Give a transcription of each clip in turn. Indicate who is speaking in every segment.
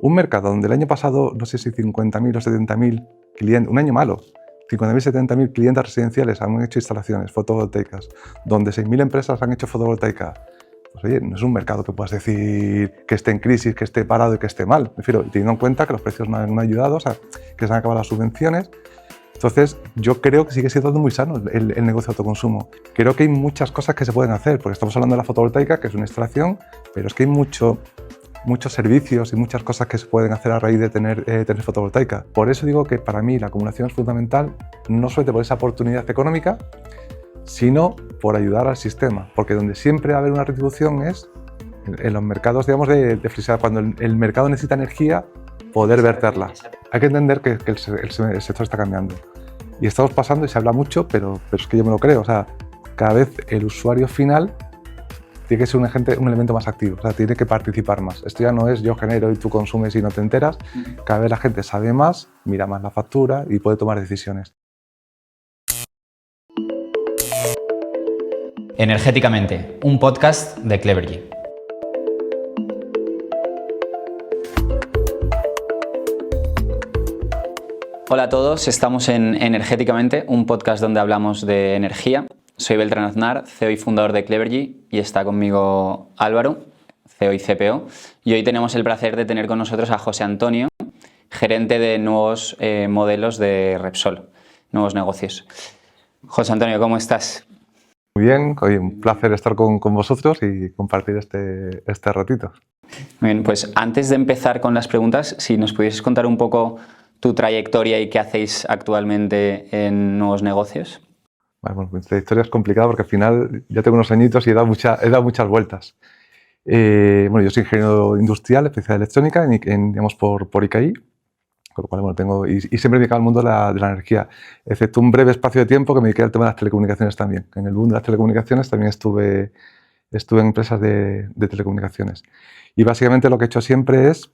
Speaker 1: Un mercado donde el año pasado, no sé si 50.000 o 70.000 clientes, un año malo, 50.000, 70.000 clientes residenciales han hecho instalaciones fotovoltaicas, donde 6.000 empresas han hecho fotovoltaica. Pues oye, no es un mercado que puedas decir que esté en crisis, que esté parado y que esté mal. Me refiero, teniendo en cuenta que los precios no han ayudado, o sea, que se han acabado las subvenciones. Entonces, yo creo que sigue siendo muy sano el negocio de autoconsumo. Creo que hay muchas cosas que se pueden hacer, porque estamos hablando de la fotovoltaica, que es una instalación, pero es que hay muchos servicios y muchas cosas que se pueden hacer a raíz de tener fotovoltaica. Por eso digo que para mí la acumulación es fundamental, no solamente por esa oportunidad económica, sino por ayudar al sistema, porque donde siempre va a haber una retribución es en los mercados, digamos, de flexibilidad. Cuando el mercado necesita energía, poder verterla. Hay que entender que el sector está cambiando. Y estamos pasando, y se habla mucho, pero es que yo me lo creo. O sea, cada vez el usuario final tiene que ser un elemento más activo, o sea, tiene que participar más. Esto ya no es yo genero y tú consumes y no te enteras. Cada vez la gente sabe más, mira más la factura y puede tomar decisiones.
Speaker 2: Energéticamente, un podcast de Clevergy. Hola a todos, estamos en Energéticamente, un podcast donde hablamos de energía. Soy Beltrán Aznar, CEO y fundador de Clevergy, y está conmigo Álvaro, CEO y CPO. Y hoy tenemos el placer de tener con nosotros a José Antonio, gerente de nuevos modelos de Repsol, nuevos negocios. José Antonio, ¿cómo estás?
Speaker 1: Muy bien, hoy un placer estar con vosotros y compartir este ratito.
Speaker 2: Bien, pues antes de empezar con las preguntas, si nos pudieses contar un poco tu trayectoria y qué hacéis actualmente en nuevos negocios.
Speaker 1: Bueno, mi trayectoria es complicada porque al final ya tengo unos añitos y he dado muchas vueltas. Bueno, yo soy ingeniero industrial, especialidad electrónica, digamos por ICAI, con lo cual bueno, tengo y siempre me he dedicado al mundo de la energía, excepto un breve espacio de tiempo que me dediqué al tema de las telecomunicaciones también. En el boom de las telecomunicaciones también estuve en empresas de telecomunicaciones. Y básicamente lo que he hecho siempre es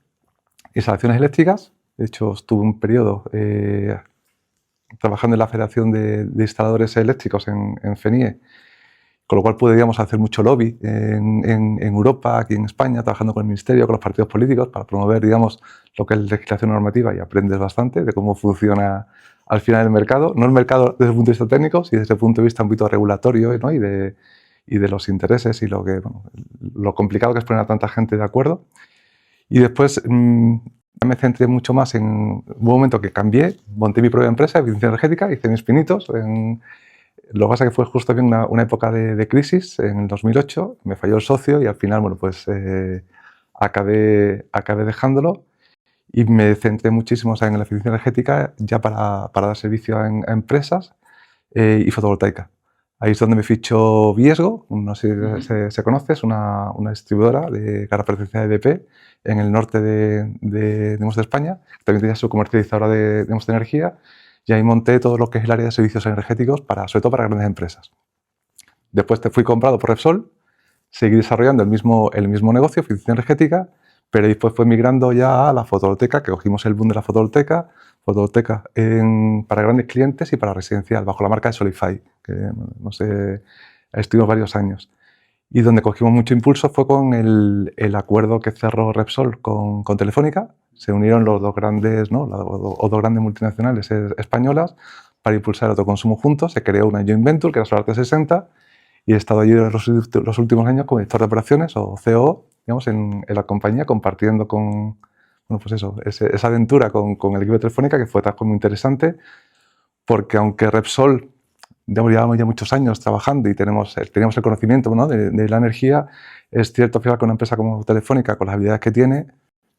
Speaker 1: instalaciones eléctricas. De hecho, estuve un periodo trabajando en la Federación de Instaladores Eléctricos en FENIE, con lo cual pude, digamos, hacer mucho lobby en Europa, aquí en España, trabajando con el Ministerio, con los partidos políticos, para promover, digamos, lo que es legislación normativa, y aprendes bastante de cómo funciona al final el mercado. No el mercado desde el punto de vista técnico, sino desde el punto de vista un poquito regulatorio, ¿no? y de los intereses y lo complicado que es poner a tanta gente de acuerdo. Y después me centré mucho más en un momento que cambié, monté mi propia empresa de eficiencia energética, hice mis pinitos. Lo que pasa es que fue justo bien una época de crisis, en el 2008, me falló el socio y al final, bueno, pues acabé dejándolo y me centré muchísimo, o sea, en la eficiencia energética ya para dar servicio a empresas y fotovoltaica. Ahí es donde me fichó Viesgo, no sé si se conoce, es una distribuidora de cara pertenencia a EDP en el norte de España. También tenía su comercializadora de energía, y ahí monté todo lo que es el área de servicios energéticos, sobre todo para grandes empresas. Después fui comprado por Repsol, seguí desarrollando el mismo negocio, eficiencia energética, pero después fue migrando ya a la fotovoltaica, que cogimos el boom de la fotovoltaica para grandes clientes y para residencial, bajo la marca de Solify, que no sé, estuvimos varios años. Y donde cogimos mucho impulso fue con el acuerdo que cerró Repsol con Telefónica. Se unieron los dos grandes, ¿no? dos grandes multinacionales españolas para impulsar el autoconsumo juntos. Se creó una joint venture, que era Solar 360, y he estado allí los últimos años como director de operaciones o COO, digamos, en la compañía, compartiendo esa aventura con el equipo de Telefónica, que fue muy interesante, porque aunque Repsol, digamos, llevamos ya muchos años trabajando y teníamos el conocimiento, ¿no? de la energía, es cierto que una empresa como Telefónica, con las habilidades que tiene,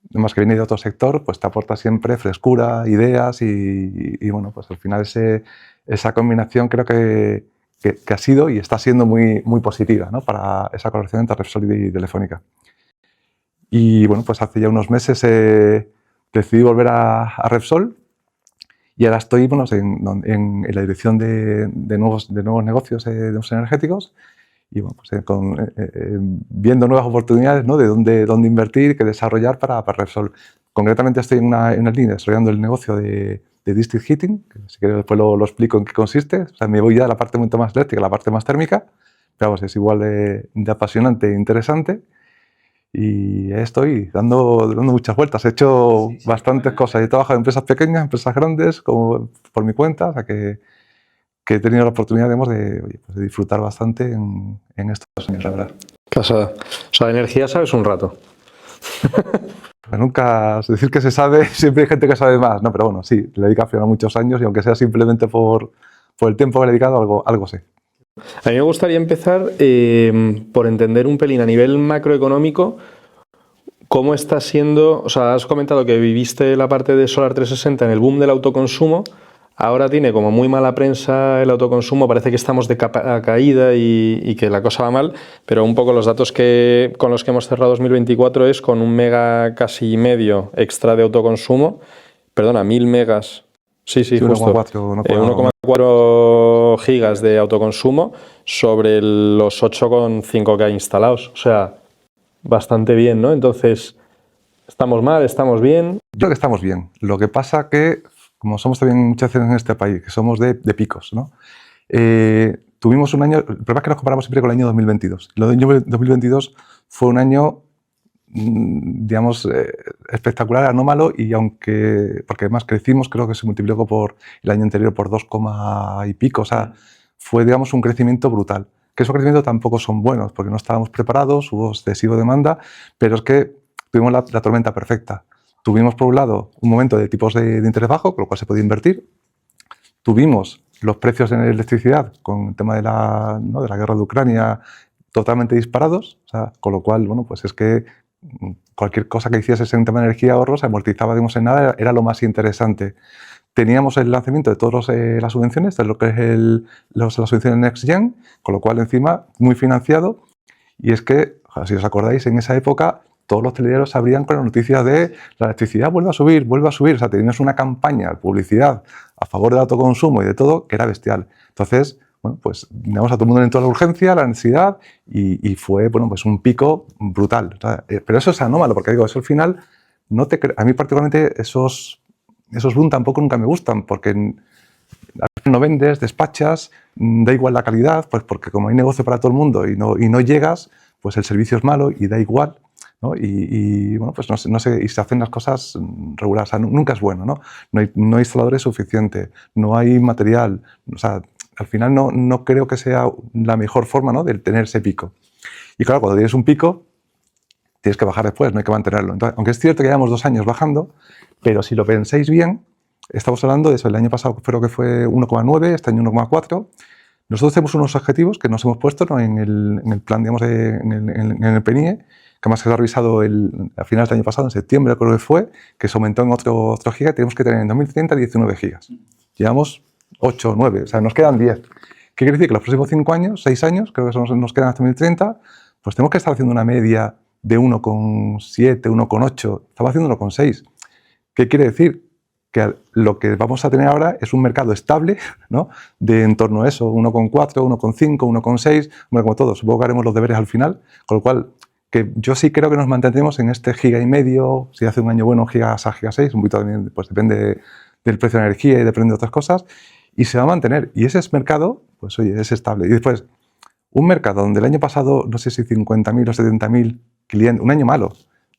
Speaker 1: además que viene de otro sector, pues te aporta siempre frescura, ideas y bueno, pues al final esa combinación creo que ha sido y está siendo muy, muy positiva, ¿no? Para esa colaboración entre Repsol y Telefónica. Y bueno, pues hace ya unos meses decidí volver a Repsol, y ahora estoy en la dirección de nuevos negocios energéticos, y bueno, pues viendo nuevas oportunidades, ¿no? de dónde invertir, qué desarrollar para Repsol. Concretamente estoy en una línea desarrollando el negocio de district heating, que si quieres después lo explico en qué consiste. O sea, me voy ya a la parte mucho más eléctrica, la parte más térmica, pero vamos, es igual de apasionante e interesante. y estoy dando muchas vueltas. He hecho bastantes cosas. He trabajado en empresas pequeñas, empresas grandes, como por mi cuenta, o sea que he tenido la oportunidad, digamos, oye, pues de disfrutar bastante en estos años, la verdad.
Speaker 3: Casada. O sea, de energía sabes un rato.
Speaker 1: Pues nunca decir que se sabe, siempre hay gente que sabe más, ¿no? Pero bueno, sí, le dedico al final muchos años y aunque sea simplemente por el tiempo que he dedicado, algo sé.
Speaker 3: A mí me gustaría empezar por entender un pelín a nivel macroeconómico cómo está siendo, o sea, has comentado que viviste la parte de Solar 360 en el boom del autoconsumo, ahora tiene como muy mala prensa el autoconsumo, parece que estamos de capa caída y que la cosa va mal, pero un poco los datos con los que hemos cerrado 2024 es con 1 mega casi medio extra de autoconsumo, perdona, 1000 megas. Sí, justo. 1,4 gigas de autoconsumo sobre los 8,5 que hay instalados. O sea, bastante bien, ¿no? Entonces, ¿estamos mal? ¿Estamos bien?
Speaker 1: Yo creo que estamos bien. Lo que pasa que, como somos también muchas veces en este país, que somos de picos, ¿no? Tuvimos un año, el problema es que nos comparamos siempre con el año 2022. El año 2022 fue un año, digamos, espectacular, anómalo, y porque además crecimos, creo que se multiplicó por el año anterior por 2, y pico, o sea, fue, digamos, un crecimiento brutal. Que esos crecimientos tampoco son buenos, porque no estábamos preparados, hubo excesiva demanda, pero es que tuvimos la tormenta perfecta. Tuvimos, por un lado, un momento de tipos de interés bajo, con lo cual se podía invertir. Tuvimos los precios en electricidad, con el tema de la guerra de Ucrania, totalmente disparados, o sea, con lo cual, bueno, pues es que cualquier cosa que hicieses en tema de energía ahorro se amortizaba, digamos, en nada, era lo más interesante. Teníamos el lanzamiento de todas las subvenciones, de lo que es las subvenciones Next Gen, con lo cual encima muy financiado, y es que, si os acordáis, en esa época todos los telediarios abrían con la noticia de la electricidad vuelve a subir, o sea, teníamos una campaña, publicidad a favor del autoconsumo y de todo, que era bestial. Entonces, bueno, pues digamos, a todo el mundo le entró la urgencia, la necesidad, y fue, bueno, pues un pico brutal. O sea, pero eso es anómalo, porque digo, eso al final, a mí particularmente esos boom tampoco nunca me gustan, porque no vendes, despachas, da igual la calidad, pues porque como hay negocio para todo el mundo y no llegas, pues el servicio es malo y da igual, ¿no? Y bueno, pues no sé, y se hacen las cosas regulares, o sea, nunca es bueno, ¿no? No hay instaladores suficientes, no hay material, o sea, al final no creo que sea la mejor forma, ¿no?, de tener ese pico. Y claro, cuando tienes un pico, tienes que bajar después, no hay que mantenerlo. Entonces, aunque es cierto que llevamos 2 años bajando, pero si lo pensáis bien, estamos hablando de eso, el año pasado creo que fue 1,9, este año 1,4. Nosotros tenemos unos objetivos que nos hemos puesto, ¿no?, en el plan, digamos, en el PNIE, que además se ha revisado a finales del año pasado, en septiembre creo que fue, que se aumentó en otro giga, tenemos que tener en 2030 19 gigas. Llevamos 8, 9, o sea, nos quedan 10. ¿Qué quiere decir? Que los próximos 5 años, 6 años, creo que nos quedan hasta 2030, pues tenemos que estar haciendo una media de 1,7, 1,8, estamos haciendo 1,6. ¿Qué quiere decir? Que lo que vamos a tener ahora es un mercado estable, ¿no?, de en torno a eso, 1,4, 1,5, 1,6, bueno, como todo, supongo que haremos los deberes al final, con lo cual, que yo sí creo que nos mantendremos en este giga y medio, si hace un año bueno, gigas a giga 6, un poquito también, pues depende del precio de la energía y depende de otras cosas, y se va a mantener, y ese mercado, pues oye, es estable. Y después, un mercado donde el año pasado, no sé si 50.000 o 70.000 clientes, un año malo,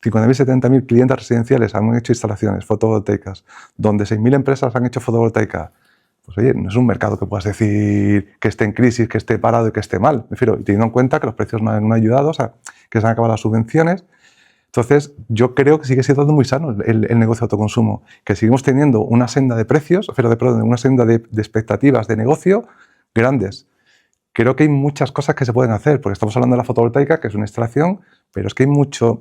Speaker 1: 50.000, 70.000 clientes residenciales han hecho instalaciones fotovoltaicas, donde 6.000 empresas han hecho fotovoltaica, pues oye, no es un mercado que puedas decir que esté en crisis, que esté parado y que esté mal. Me refiero, y teniendo en cuenta que los precios no han ayudado, o sea, que se han acabado las subvenciones. Entonces, yo creo que sigue siendo muy sano el negocio de autoconsumo, que seguimos teniendo una senda de precios, una senda de expectativas de negocio grandes. Creo que hay muchas cosas que se pueden hacer, porque estamos hablando de la fotovoltaica, que es una instalación, pero es que hay muchos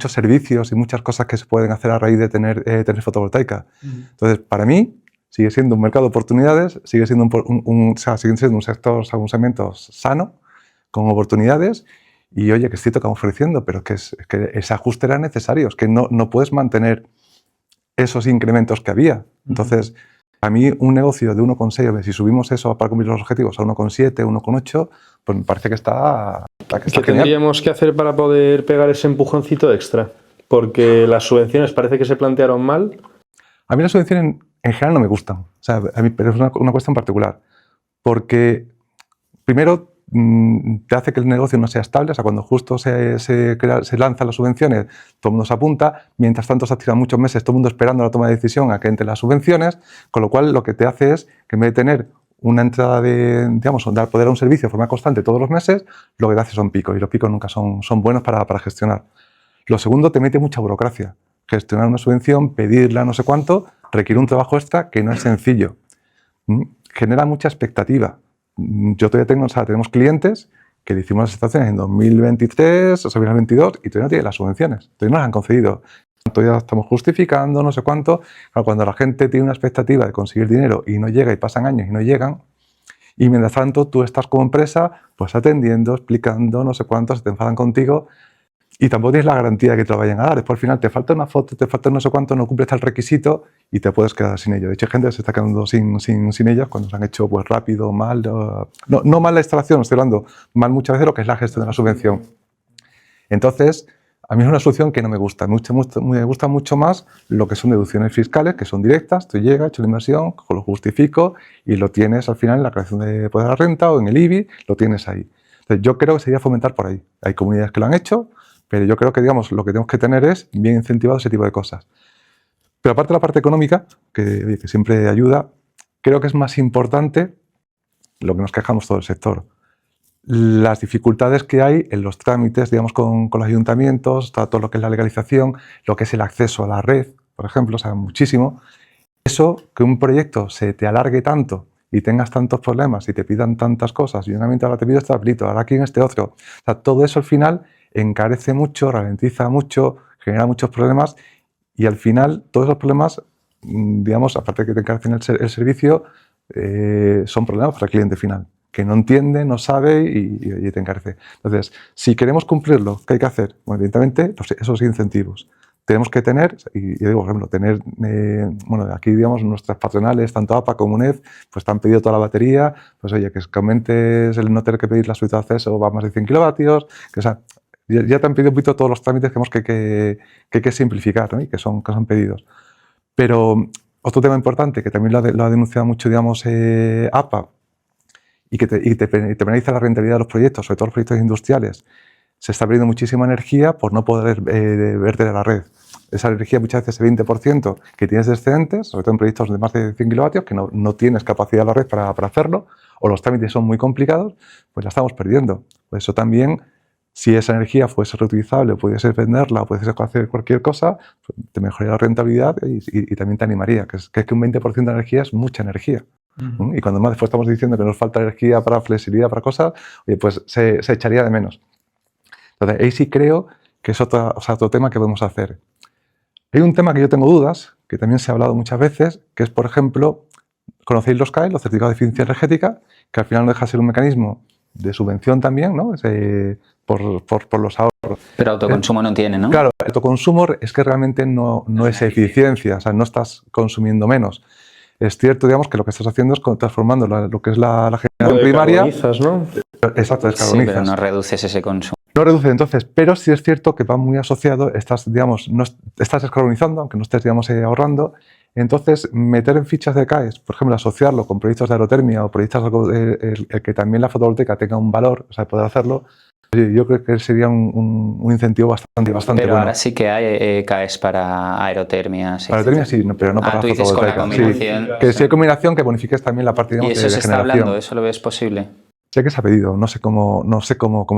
Speaker 1: servicios y muchas cosas que se pueden hacer a raíz de tener fotovoltaica. Entonces, para mí, sigue siendo un mercado de oportunidades, sigue siendo sigue siendo un sector, un segmento sano, con oportunidades, y oye, que es cierto que vamos ofreciendo, pero que ese ajuste era necesario, es que no puedes mantener esos incrementos que había. Entonces, a mí un negocio de 1,6, si subimos eso para cumplir los objetivos a 1,7, 1,8, pues me parece que está
Speaker 3: ¿Qué tendríamos que hacer para poder pegar ese empujoncito extra? Porque las subvenciones parece que se plantearon mal.
Speaker 1: A mí las subvenciones en general no me gustan, o sea, a mí, pero es una cuestión particular. Porque, primero, te hace que el negocio no sea estable. O sea, cuando justo se lanzan las subvenciones, todo el mundo se apunta. Mientras tanto, se tiran muchos meses todo el mundo esperando la toma de decisión a que entren las subvenciones, con lo cual lo que te hace es que en vez de tener una entrada digamos, dar poder a un servicio de forma constante todos los meses, lo que te hace son picos, y los picos nunca son buenos para gestionar. Lo segundo, te mete mucha burocracia. Gestionar una subvención, pedirla, no sé cuánto, requiere un trabajo extra que no es sencillo. Genera mucha expectativa. Yo todavía tenemos clientes que le hicimos las estaciones en 2023 o 2022 y todavía no tienen las subvenciones, todavía no las han concedido. Todavía estamos justificando, no sé cuánto. Cuando la gente tiene una expectativa de conseguir dinero y no llega, y pasan años y no llegan, y mientras tanto tú estás como empresa pues atendiendo, explicando, no sé cuánto, se te enfadan contigo y tampoco tienes la garantía de que te lo vayan a dar. Después al final te falta una foto, te falta no sé cuánto, no cumples tal requisito y te puedes quedar sin ello. De hecho, hay gente que se está quedando sin ellos cuando se han hecho pues rápido, mal. No mal la instalación, estoy hablando mal muchas veces lo que es la gestión de la subvención. Entonces, a mí es una solución que no me gusta. Me gusta mucho más lo que son deducciones fiscales, que son directas. Tú llegas, echas la inversión, lo justifico y lo tienes al final en la creación de poder de la renta o en el IBI, lo tienes ahí. Entonces, yo creo que sería fomentar por ahí. Hay comunidades que lo han hecho, pero yo creo que, digamos, lo que tenemos que tener es bien incentivado ese tipo de cosas. Pero aparte de la parte económica, que siempre ayuda, creo que es más importante lo que nos quejamos todo el sector. Las dificultades que hay en los trámites, digamos, con los ayuntamientos, todo lo que es la legalización, lo que es el acceso a la red, por ejemplo, o sea, muchísimo. Eso, que un proyecto se te alargue tanto y tengas tantos problemas y te pidan tantas cosas, y un ahora te pido este papelito, ahora aquí en este otro. O sea, todo eso al final encarece mucho, ralentiza mucho, genera muchos problemas y al final todos esos problemas, digamos, aparte de que te encarecen el servicio, son problemas para el cliente final, que no entiende, no sabe y te encarece. Entonces, si queremos cumplirlo, ¿qué hay que hacer? Bueno, evidentemente, esos incentivos. Tenemos que tener, y digo, por ejemplo, tener, bueno, aquí, digamos, nuestras patronales, tanto APA como UNED, pues te han pedido toda la batería, pues oye, que aumentes el no tener que pedir la suite de acceso va a más de 100 kilovatios, que, o sea, ya te han pedido un poquito todos los trámites que hay que simplificar, ¿no? Y que son pedidos. Pero otro tema importante, que también lo ha denunciado mucho, digamos, APA, y te penaliza la rentabilidad de los proyectos, sobre todo los proyectos industriales, se está perdiendo muchísima energía por no poder verter a la red. Esa energía, muchas veces, ese 20% que tienes de excedentes, sobre todo en proyectos de más de 100 kilovatios, que no tienes capacidad de la red para hacerlo, o los trámites son muy complicados, pues la estamos perdiendo. Por eso también, si esa energía fuese reutilizable, pudiese venderla o pudiese hacer cualquier cosa, pues te mejoraría la rentabilidad y también te animaría, que es que un 20% de energía es mucha energía. Y cuando más después estamos diciendo que nos falta energía para flexibilidad, para cosas, pues se echaría de menos. Entonces, ahí sí creo que es otro tema que podemos hacer. Hay un tema que yo tengo dudas, que también se ha hablado muchas veces, que es, por ejemplo, conocéis los CAE, los certificados de eficiencia energética, que al final no deja de ser un mecanismo de subvención también, ¿no? Por los ahorros.
Speaker 2: Pero autoconsumo no tiene, ¿no?
Speaker 1: Claro, el autoconsumo es que realmente no es eficiencia, o sea, no estás consumiendo menos. Es cierto, digamos, que lo que estás haciendo es transformando lo que es la generación primaria.
Speaker 3: ¿No?
Speaker 1: Exacto, descarbonizas.
Speaker 2: Sí, pero no reduces ese consumo.
Speaker 1: No reduce, entonces, pero sí es cierto que va muy asociado, estás descarbonizando, aunque no estés, digamos, ahorrando. Entonces, meter en fichas de CAEs, por ejemplo, asociarlo con proyectos de aerotermia o proyectos el que también la fotovoltaica tenga un valor, o sea, poder hacerlo, yo creo que sería un incentivo bastante
Speaker 2: pero
Speaker 1: bueno.
Speaker 2: Ahora sí que hay CAEs para aerotermias.
Speaker 1: Para aerotermia sí, pero no para
Speaker 2: tú dices
Speaker 1: fotovoltaica.
Speaker 2: Con la combinación.
Speaker 1: Sí, que si hay combinación, que bonifiques también la parte, digamos,
Speaker 2: ¿Y eso
Speaker 1: de
Speaker 2: se está
Speaker 1: generación.
Speaker 2: hablando? ¿Eso lo ves posible?
Speaker 1: Sé que se ha pedido, no sé cómo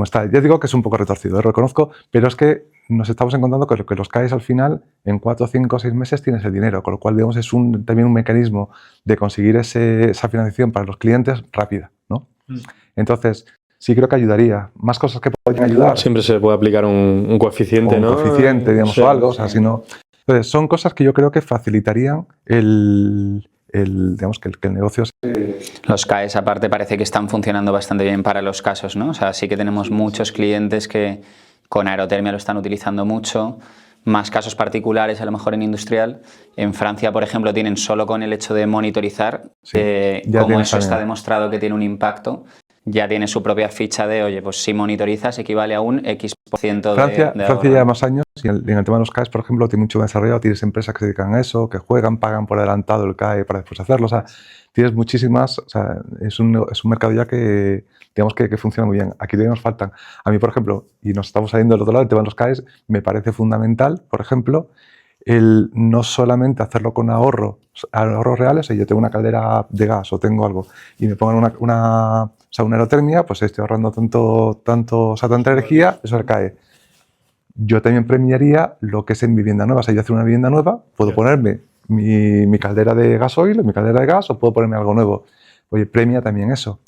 Speaker 1: está. Ya digo que es un poco retorcido, lo reconozco, pero es que nos estamos encontrando que los CAEs al final, en 4, 5, 6 meses tienes el dinero, con lo cual, digamos, es también un mecanismo de conseguir esa financiación para los clientes rápida, ¿no? Entonces, sí creo que ayudaría. Más cosas que podrían ayudar.
Speaker 3: Siempre se puede aplicar un coeficiente, ¿no?
Speaker 1: Un coeficiente, digamos,
Speaker 3: sí,
Speaker 1: o algo, o sea, si no... Entonces, son cosas que yo creo que facilitarían digamos, que el negocio...
Speaker 2: Los CAEs, aparte, parece que están funcionando bastante bien para los casos, ¿no? O sea, sí que tenemos muchos clientes que con aerotermia lo están utilizando mucho, más casos particulares a lo mejor en industrial. En Francia, por ejemplo, tienen solo con el hecho de monitorizar cómo eso está demostrado que tiene un impacto. ya tiene su propia ficha de, oye, pues si monitorizas equivale a un X%
Speaker 1: Francia
Speaker 2: de ahorro.
Speaker 1: lleva más años y en el tema de los CAEs, por ejemplo, tiene mucho desarrollado. Tienes empresas que se dedican a eso, que juegan, pagan por adelantado el CAE para después hacerlo. O sea, tienes muchísimas. O sea, es un mercado ya que, digamos, que funciona muy bien. Aquí todavía nos faltan. A mí, por ejemplo, y nos estamos saliendo del otro lado, el tema de los CAEs, me parece fundamental, por ejemplo, el no solamente hacerlo con ahorros reales. Si yo tengo una caldera de gas o tengo algo y me pongan una aerotermia, pues estoy ahorrando tanta energía, eso recae. Yo también premiaría lo que es en vivienda nueva. O sea, yo hacer una vivienda nueva, puedo ponerme mi caldera de gasoil, mi caldera de gas, o puedo ponerme algo nuevo. Oye, premia también eso.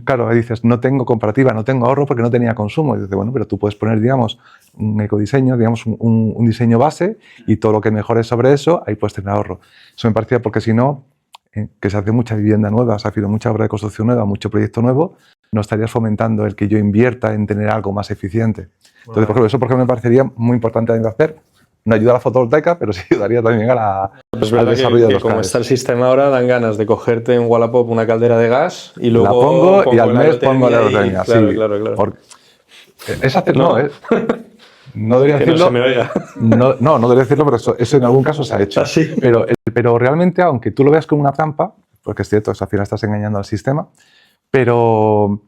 Speaker 1: Claro, dices, no tengo comparativa, no tengo ahorro porque no tenía consumo. Y dices, bueno, pero tú puedes poner, digamos, un ecodiseño, digamos, un diseño base y todo lo que mejores sobre eso, ahí puedes tener ahorro. Eso me parecía porque si no, que se hace mucha vivienda nueva, se ha habido mucha obra de construcción nueva, mucho proyecto nuevo, no estarías fomentando el que yo invierta en tener algo más eficiente. Entonces, por ejemplo, eso me parecería muy importante de hacer. No ayuda a la fotovoltaica, pero sí ayudaría también al desarrollo de los
Speaker 3: como
Speaker 1: CAEs.
Speaker 3: está el sistema ahora, dan ganas de cogerte en Wallapop una caldera de gas y luego
Speaker 1: la pongo y al mes pongo la aerotermia.
Speaker 3: Claro.
Speaker 1: Es hacer, no debería
Speaker 3: que
Speaker 1: decirlo.
Speaker 3: No se me oiga.
Speaker 1: No debería decirlo, pero eso en algún caso se ha hecho.
Speaker 3: ¿Sí?
Speaker 1: Pero realmente, aunque tú lo veas como una trampa, porque es cierto, al final estás engañando al sistema, pero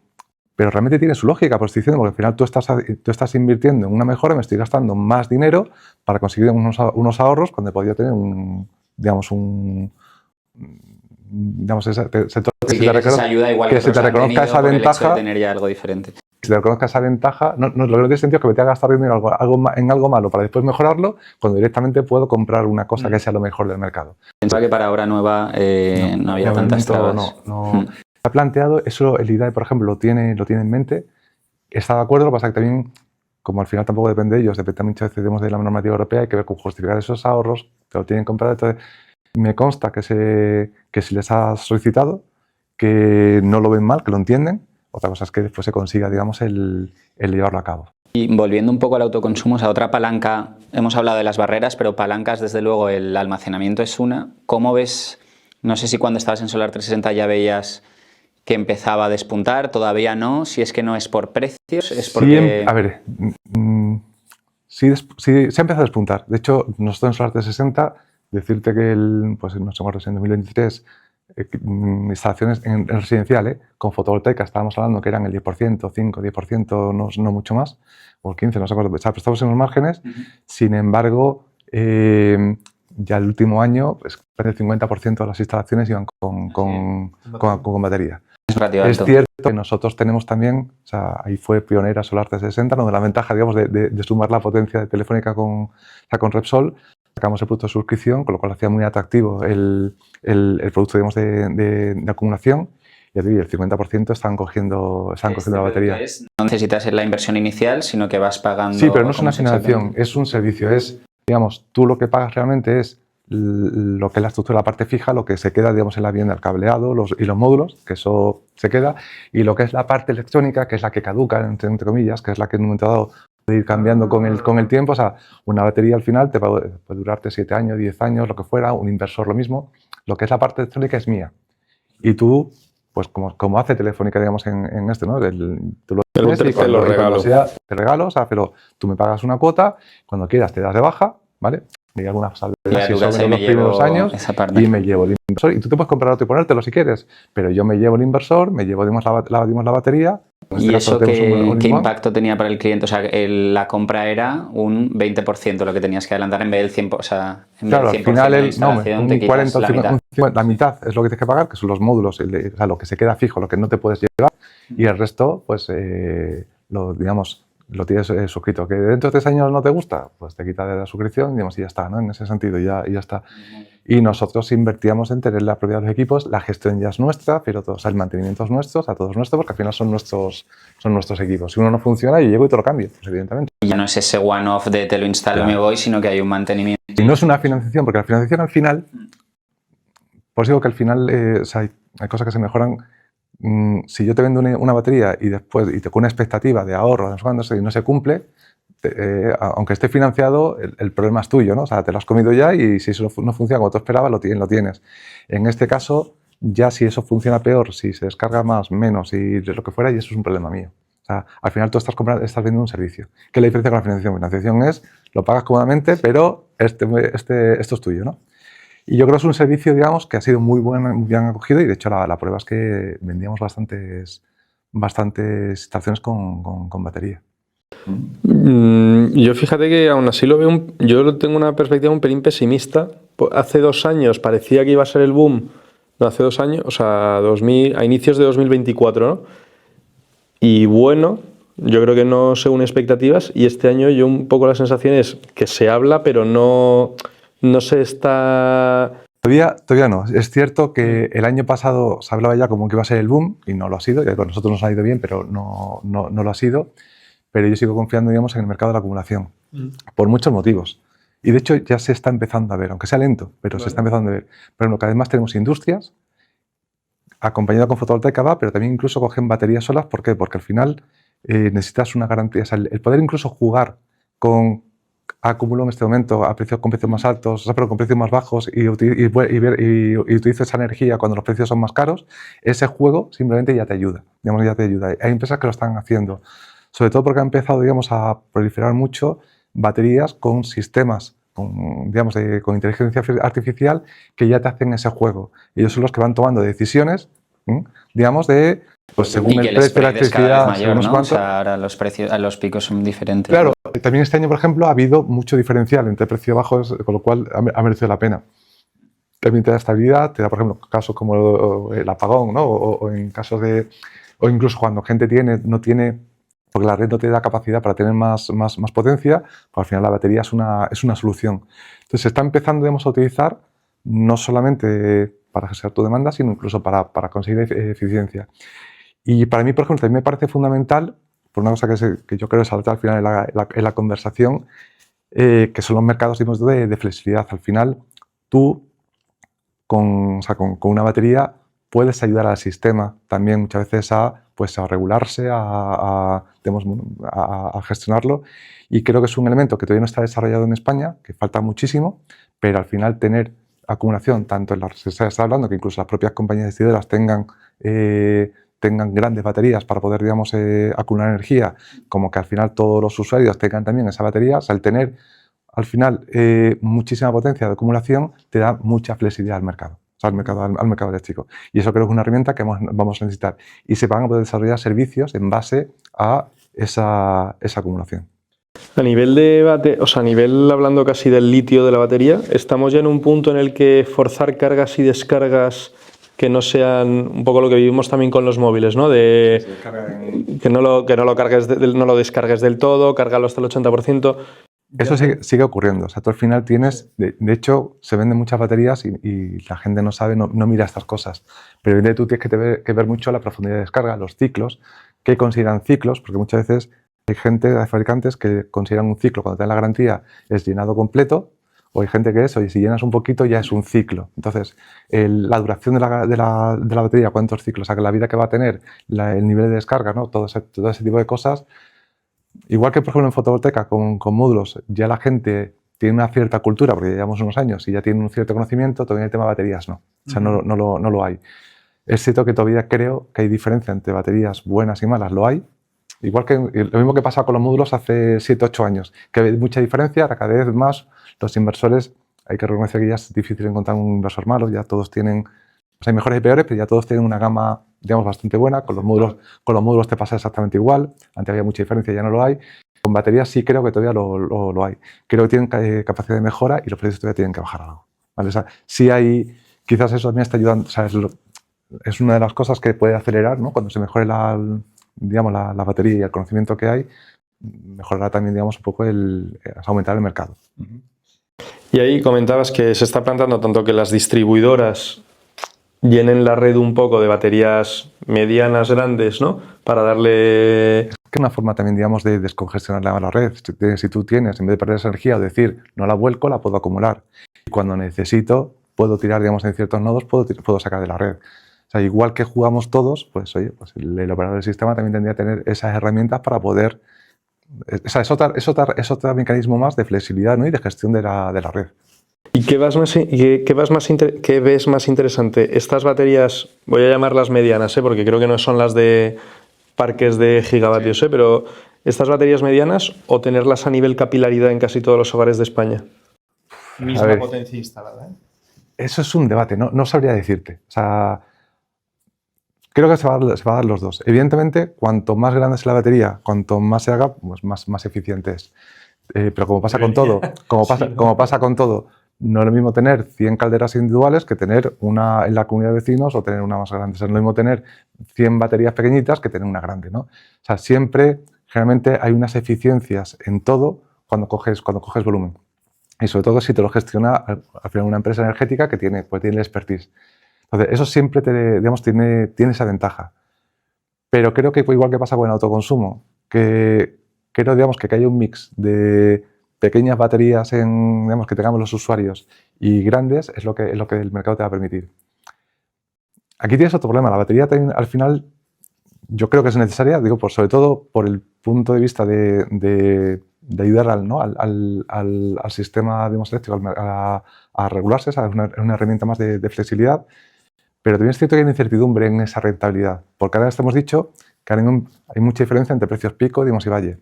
Speaker 1: realmente tiene su lógica, pues estoy diciendo, porque al final tú estás invirtiendo en una mejora, me estoy gastando más dinero para conseguir unos ahorros cuando podría tener
Speaker 2: esa ayuda igual
Speaker 1: que se te reconozca esa ventaja.
Speaker 2: Tener ya algo diferente.
Speaker 1: Si te reconozca esa ventaja, lo que no tiene sentido es que me tenga que gastar dinero en algo malo para después mejorarlo, cuando directamente puedo comprar una cosa que sea lo mejor del mercado.
Speaker 2: Pensaba que para obra nueva no había tantas trabas.
Speaker 1: No. Ha planteado, eso el IDAE, por ejemplo, lo tiene en mente, está de acuerdo, lo que pasa es que también, como al final tampoco depende de ellos, depende muchas veces de la normativa europea, hay que ver cómo justificar esos ahorros, te lo tienen que comprar. Entonces, me consta que si les has solicitado, que no lo ven mal, que lo entienden. Otra cosa es que después se consiga, digamos, el llevarlo a cabo.
Speaker 2: Y volviendo un poco al autoconsumo, o sea, otra palanca, hemos hablado de las barreras, pero palancas, desde luego, el almacenamiento es una. ¿Cómo ves? No sé si cuando estabas en Solar 360 ya veías que empezaba a despuntar, todavía no, si es que no es por precios, es porque...
Speaker 1: Sí, se ha empezado a despuntar. De hecho, nosotros en Solar 360, decirte que pues no sé, en 2023, instalaciones en residencial, con fotovoltaica, estábamos hablando que eran el 10%, 5, 10%, no mucho más, o el 15%, no sé cuánto, pero estamos en los márgenes. Sin embargo, ya el último año, pues, el 50% de las instalaciones iban con batería. Es cierto que nosotros tenemos también, o sea, ahí fue pionera Solar 360, donde la ventaja, digamos, de sumar la potencia de Telefónica con Repsol, sacamos el producto de suscripción, con lo cual hacía muy atractivo el producto, digamos, de acumulación. Y el 50% están cogiendo la batería.
Speaker 2: No necesitas la inversión inicial, sino que vas pagando...
Speaker 1: Sí, pero no es una financiación, es un servicio. Es, digamos, tú lo que pagas realmente es lo que es la estructura, la parte fija, lo que se queda, digamos, en la vivienda, el cableado y los módulos, que eso se queda, y lo que es la parte electrónica, que es la que caduca, entre comillas, que es la que en un momento dado puede ir cambiando con el tiempo. O sea, una batería al final puede durarte 7 años, 10 años, lo que fuera, un inversor lo mismo. Lo que es la parte electrónica es mía. Y tú, pues como hace Telefónica, digamos, en esto, ¿no? Tú lo tienes y
Speaker 3: te lo regalo.
Speaker 1: Te regalo, o sea, pero tú me pagas una cuota, cuando quieras te das de baja, ¿vale? Me di algunas salvedades sobre los primeros años y me llevo el inversor. Y tú te puedes comprar otro y ponértelo si quieres, pero yo me llevo el inversor, me llevo, digamos, la batería.
Speaker 2: ¿Y eso qué impacto tenía para el cliente? O sea, la compra era un 20% lo que tenías que adelantar en vez del 100%. O sea, en vez del 100%
Speaker 1: al final
Speaker 2: de la instalación te quitas la mitad.
Speaker 1: La mitad es lo que tienes que pagar, que son los módulos, o sea, lo que se queda fijo, lo que no te puedes llevar, y el resto, pues, lo tienes suscrito. ¿Que dentro de 3 años no te gusta? Pues te quita de la suscripción, digamos, y ya está, ¿no? En ese sentido, ya está. Y nosotros invertíamos en tener la propiedad de los equipos, la gestión ya es nuestra, pero o sea, el mantenimiento es nuestro, a todos nuestros, porque al final son nuestros equipos. Si uno no funciona, yo llego y te lo cambio, pues evidentemente.
Speaker 2: Y ya no es ese one-off de te lo instalo y me voy, sino que hay un mantenimiento.
Speaker 1: Y no es una financiación, porque la financiación al final, por eso digo que al final o sea, hay cosas que se mejoran. Si yo te vendo una batería y después y te con una expectativa de ahorro, no sé cuándo, y no se cumple, aunque esté financiado, el problema es tuyo, ¿no? O sea, te lo has comido ya y si eso no funciona como tú esperabas, lo tienes. En este caso, ya si eso funciona peor, si se descarga más, menos y lo que fuera, y eso es un problema mío. O sea, al final tú estás vendiendo un servicio. ¿Qué es la diferencia con la financiación? La financiación es, lo pagas cómodamente, pero esto es tuyo, ¿no? Y yo creo que es un servicio, digamos, que ha sido muy bien acogido y de hecho la prueba es que vendíamos bastantes instalaciones con batería.
Speaker 3: Yo fíjate que aún así yo tengo una perspectiva un pelín pesimista. Hace 2 años parecía que iba a ser el boom, no, hace 2 años, o sea, a inicios de 2024, ¿no? Y bueno, yo creo que no según expectativas, y este año yo un poco la sensación es que se habla, pero no se está...
Speaker 1: Todavía no. Es cierto que el año pasado se hablaba ya como que iba a ser el boom y no lo ha sido. Ya con nosotros nos ha ido bien, pero no lo ha sido. Pero yo sigo confiando, digamos, en el mercado de la acumulación por muchos motivos. Y de hecho ya se está empezando a ver, aunque sea lento, pero se está empezando a ver. Pero lo que además tenemos industrias, acompañado con fotovoltaica va, pero también incluso cogen baterías solas. ¿Por qué? Porque al final necesitas una garantía. O sea, el poder incluso jugar con acumulo en este momento con precios más altos, o sea, pero con precios más bajos y utilizo esa energía cuando los precios son más caros, ese juego simplemente ya te ayuda. Digamos, ya te ayuda. Hay empresas que lo están haciendo, sobre todo porque ha empezado, digamos, a proliferar mucho baterías con sistemas, digamos, con inteligencia artificial que ya te hacen ese juego. Y ellos son los que van tomando decisiones, digamos, de pues según el precio de la electricidad,
Speaker 2: mayor, ¿no? O sea, ahora los precios, los picos son diferentes.
Speaker 1: Claro, también este año, por ejemplo, ha habido mucho diferencial entre precio y bajo, con lo cual ha merecido la pena. También te da estabilidad, te da, por ejemplo, casos como el apagón, ¿no? O incluso cuando gente no tiene, porque la red no te da capacidad para tener más potencia, pues al final la batería es una solución. Entonces se está empezando, digamos, a utilizar no solamente para gestionar tu demanda, sino incluso para conseguir eficiencia. Y para mí, por ejemplo, también me parece fundamental, por una cosa que yo creo saltar al final en la conversación, que son los mercados, digamos, de flexibilidad. Al final, tú, con una batería, puedes ayudar al sistema también muchas veces a regularse, a gestionarlo. Y creo que es un elemento que todavía no está desarrollado en España, que falta muchísimo, pero al final tener acumulación, tanto en se está hablando que incluso las propias compañías decidoras tengan grandes baterías para poder, digamos, acumular energía, como que al final todos los usuarios tengan también esa batería. O sea, el tener al final muchísima potencia de acumulación te da mucha flexibilidad al mercado, o sea, al mercado eléctrico. Y eso creo que es una herramienta que vamos a necesitar. Y se van a poder desarrollar servicios en base a esa acumulación.
Speaker 3: A nivel hablando casi del litio de la batería, estamos ya en un punto en el que forzar cargas y descargas que no sean un poco lo que vivimos también con los móviles, ¿no? Que no lo descargues del todo, cárgalo hasta el 80%.
Speaker 1: Eso sigue ocurriendo. O sea, tú al final tienes, de hecho, se venden muchas baterías y la gente no sabe, no mira estas cosas. Pero tú tienes que ver mucho la profundidad de descarga, los ciclos, qué consideran ciclos, porque muchas veces hay fabricantes que consideran un ciclo cuando te dan la garantía es llenado completo, o hay gente que si llenas un poquito ya es un ciclo. Entonces, la duración de la batería, cuántos ciclos, o sea, que la vida que va a tener, el nivel de descarga, ¿no? Todo ese tipo de cosas. Igual que, por ejemplo, en fotovoltaica con módulos, ya la gente tiene una cierta cultura, porque ya llevamos unos años y ya tiene un cierto conocimiento, todavía el tema de baterías no. O sea, no lo hay. Es cierto que todavía creo que hay diferencia entre baterías buenas y malas, lo hay. Igual que lo mismo que pasa con los módulos hace 7 o 8 años, que hay mucha diferencia, ahora cada vez más los inversores, hay que reconocer que ya es difícil encontrar un inversor malo, ya todos tienen, pues hay mejores y peores, pero ya todos tienen una gama, digamos, bastante buena. Con los módulos te pasa exactamente igual, antes había mucha diferencia, ya no lo hay. Con baterías sí creo que todavía lo hay. Creo que tienen capacidad de mejora y los precios todavía tienen que bajar algo, ¿vale? O sea, sí hay, quizás eso también está ayudando, o sea, es una de las cosas que puede acelerar, ¿no? Cuando se mejore la batería y el conocimiento que hay, mejorará también, digamos, un poco aumentar el mercado.
Speaker 3: Y ahí comentabas que se está planteando tanto que las distribuidoras llenen la red un poco de baterías medianas, grandes, ¿no? Para darle...
Speaker 1: Es que una forma también, digamos, de descongestionar la red. Si tú tienes, en vez de perder esa energía o decir, no la vuelco, la puedo acumular. Y cuando necesito, puedo tirar, digamos, en ciertos nodos, puedo sacar de la red. O sea, igual que jugamos todos, pues oye, pues el operador del sistema también tendría que tener esas herramientas para poder... O sea, es otro mecanismo más de flexibilidad, ¿no? Y de gestión de la red.
Speaker 3: ¿Y qué ves más interesante? Estas baterías, voy a llamarlas medianas, porque creo que no son las de parques de gigavatios, pero estas baterías medianas o tenerlas a nivel capilaridad en casi todos los hogares de España. Misma potencia instalada.
Speaker 1: Eso es un debate, no sabría decirte. O sea, creo que se va a dar los dos. Evidentemente, cuanto más grande es la batería, cuanto más se haga, pues más eficiente es. Pero como pasa con todo, como pasa con todo, no es lo mismo tener 100 calderas individuales que tener una en la comunidad de vecinos o tener una más grande. O sea, es lo mismo tener 100 baterías pequeñitas que tener una grande, ¿no? O sea, siempre, generalmente, hay unas eficiencias en todo cuando coges volumen. Y sobre todo si te lo gestiona al final una empresa energética que tiene el expertise. Entonces, eso siempre tiene esa ventaja. Pero creo que igual que pasa con el autoconsumo, que haya un mix de pequeñas baterías que tengamos los usuarios y grandes es lo que el mercado te va a permitir. Aquí tienes otro problema. La batería al final yo creo que es necesaria, sobre todo por el punto de vista de ayudar al sistema eléctrico a regularse, es una herramienta más de flexibilidad. Pero también es cierto que hay incertidumbre en esa rentabilidad, porque ahora hemos dicho que hay mucha diferencia entre precios pico y valle.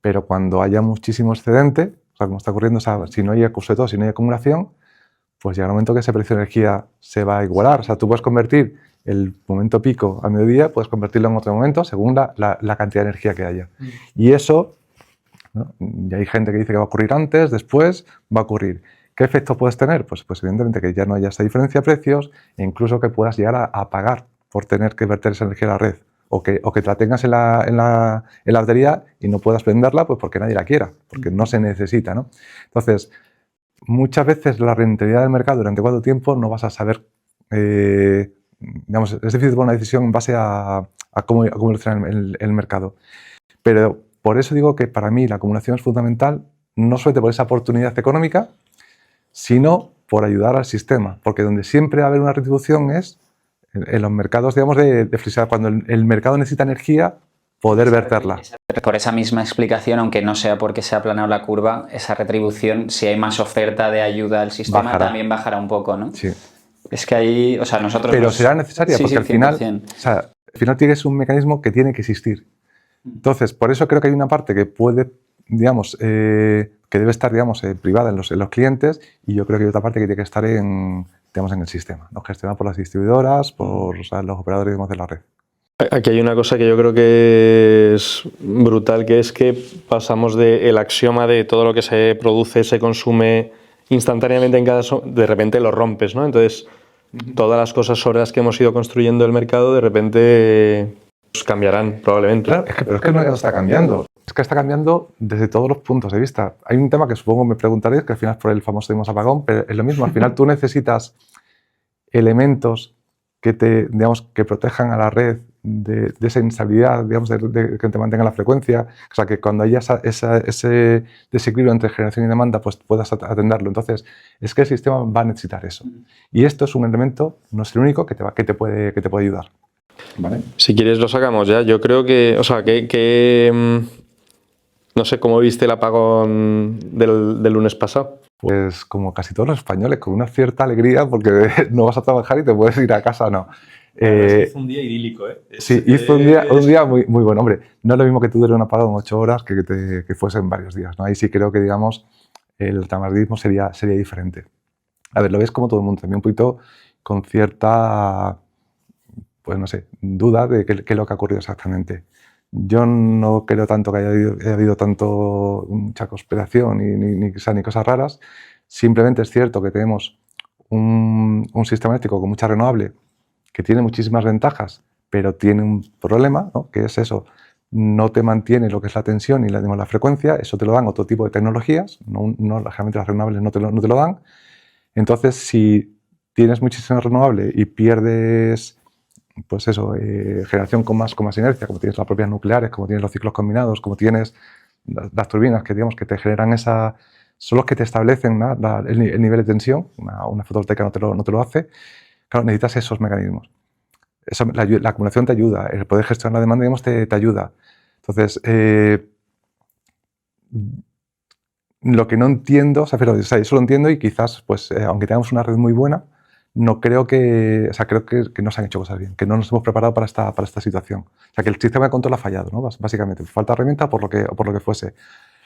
Speaker 1: Pero cuando haya muchísimo excedente, o sea, como está ocurriendo, si no hay acumulación, pues llega el momento que ese precio de energía se va a igualar. O sea, tú puedes convertir el momento pico a mediodía, puedes convertirlo en otro momento según la cantidad de energía que haya. Y eso, ¿no? Y hay gente que dice que va a ocurrir antes, después, va a ocurrir. ¿Qué efecto puedes tener? Pues evidentemente que ya no haya esa diferencia de precios e incluso que puedas llegar a pagar por tener que verter esa energía a la red o que te la tengas en la batería y no puedas venderla pues porque nadie la quiera, porque no se necesita, ¿no? Entonces, muchas veces la rentabilidad del mercado durante cuánto tiempo no vas a saber, es difícil tomar una decisión en base a cómo evoluciona el mercado. Pero por eso digo que para mí la acumulación es fundamental, no solamente por esa oportunidad económica, sino por ayudar al sistema, porque donde siempre va a haber una retribución es en los mercados, de flexibilidad, cuando el mercado necesita energía, poder verterla.
Speaker 2: Por esa misma explicación, aunque no sea porque se ha aplanado la curva, esa retribución, si hay más oferta de ayuda al sistema, también bajará un poco, ¿no?
Speaker 1: Sí.
Speaker 2: Es que ahí, o sea, nosotros...
Speaker 1: Pero será necesaria, porque al final tienes un mecanismo que tiene que existir. Entonces, por eso creo que hay una parte que puede, que debe estar, privada en los clientes, y yo creo que hay otra parte que tiene que estar en el sistema, ¿no? Gestionada por las distribuidoras, por los operadores de la red.
Speaker 3: Aquí hay una cosa que yo creo que es brutal, que es que pasamos del axioma de todo lo que se produce, se consume instantáneamente en cada... de repente lo rompes, ¿no? Entonces, todas las cosas sobre las que hemos ido construyendo el mercado, de repente pues, cambiarán probablemente.
Speaker 1: Claro, pero es que el mercado está cambiando. Es que está cambiando desde todos los puntos de vista. Hay un tema que supongo me preguntaréis, que al final es por el famoso apagón, pero es lo mismo. Al final tú necesitas elementos que que protejan a la red de esa instabilidad, de que te mantenga la frecuencia, o sea, que cuando haya ese desequilibrio entre generación y demanda, pues puedas atenderlo. Entonces, es que el sistema va a necesitar eso. Y esto es un elemento, no es el único, que te puede ayudar. ¿Vale?
Speaker 3: Si quieres lo sacamos ya. Yo creo que, no sé, ¿cómo viste el apagón del lunes pasado?
Speaker 1: Pues como casi todos los españoles, con una cierta alegría, porque no vas a trabajar y te puedes ir a casa, ¿no?
Speaker 3: Hizo un día idílico, ¿eh?
Speaker 1: Sí, hizo un día muy, muy bueno. Hombre, no es lo mismo que tú dure un apagón 8 horas que fuesen varios días, ¿no? Ahí sí creo que, el tamarismo sería diferente. A ver, lo ves como todo el mundo, también un poquito con cierta, pues no sé, duda de qué es lo que ha ocurrido exactamente. Yo no creo tanto que haya habido mucha conspiración ni cosas raras. Simplemente es cierto que tenemos un sistema eléctrico con mucha renovable que tiene muchísimas ventajas, pero tiene un problema, ¿no? Que es eso, no te mantiene lo que es la tensión y la frecuencia, eso te lo dan otro tipo de tecnologías, generalmente las renovables no te lo dan. Entonces, si tienes muchísima renovable y pierdes pues eso, generación con más inercia, como tienes las propias nucleares, como tienes los ciclos combinados, como tienes las turbinas que te generan son los que te establecen, ¿no? el nivel de tensión, una fotovoltaica no te lo hace. Claro, necesitas esos mecanismos. La acumulación te ayuda, el poder gestionar la demanda, te ayuda. Entonces, Lo que no entiendo, o sea, eso lo entiendo y quizás, pues, aunque tengamos una red muy buena, no creo que, o sea, creo que no se han hecho cosas bien, que no nos hemos preparado para esta situación. O sea, que el sistema de control ha fallado, ¿no? Básicamente, falta herramienta por lo que fuese.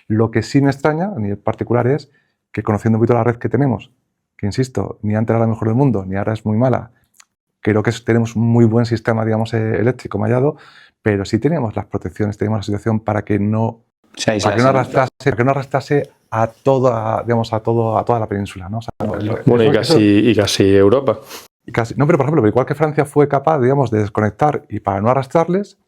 Speaker 1: Lo que sí me extraña, a nivel particular, es que conociendo un poquito la red que tenemos, que insisto, ni antes era la mejor del mundo, ni ahora es muy mala, creo que tenemos un muy buen sistema, digamos, eléctrico mallado, pero sí tenemos las protecciones, tenemos la situación para que no arrastrase a toda, digamos, a toda la península, ¿no? O sea,
Speaker 3: bueno, y casi Europa.
Speaker 1: No, pero por ejemplo, igual que Francia fue capaz, digamos, de desconectar y para no arrastrarles,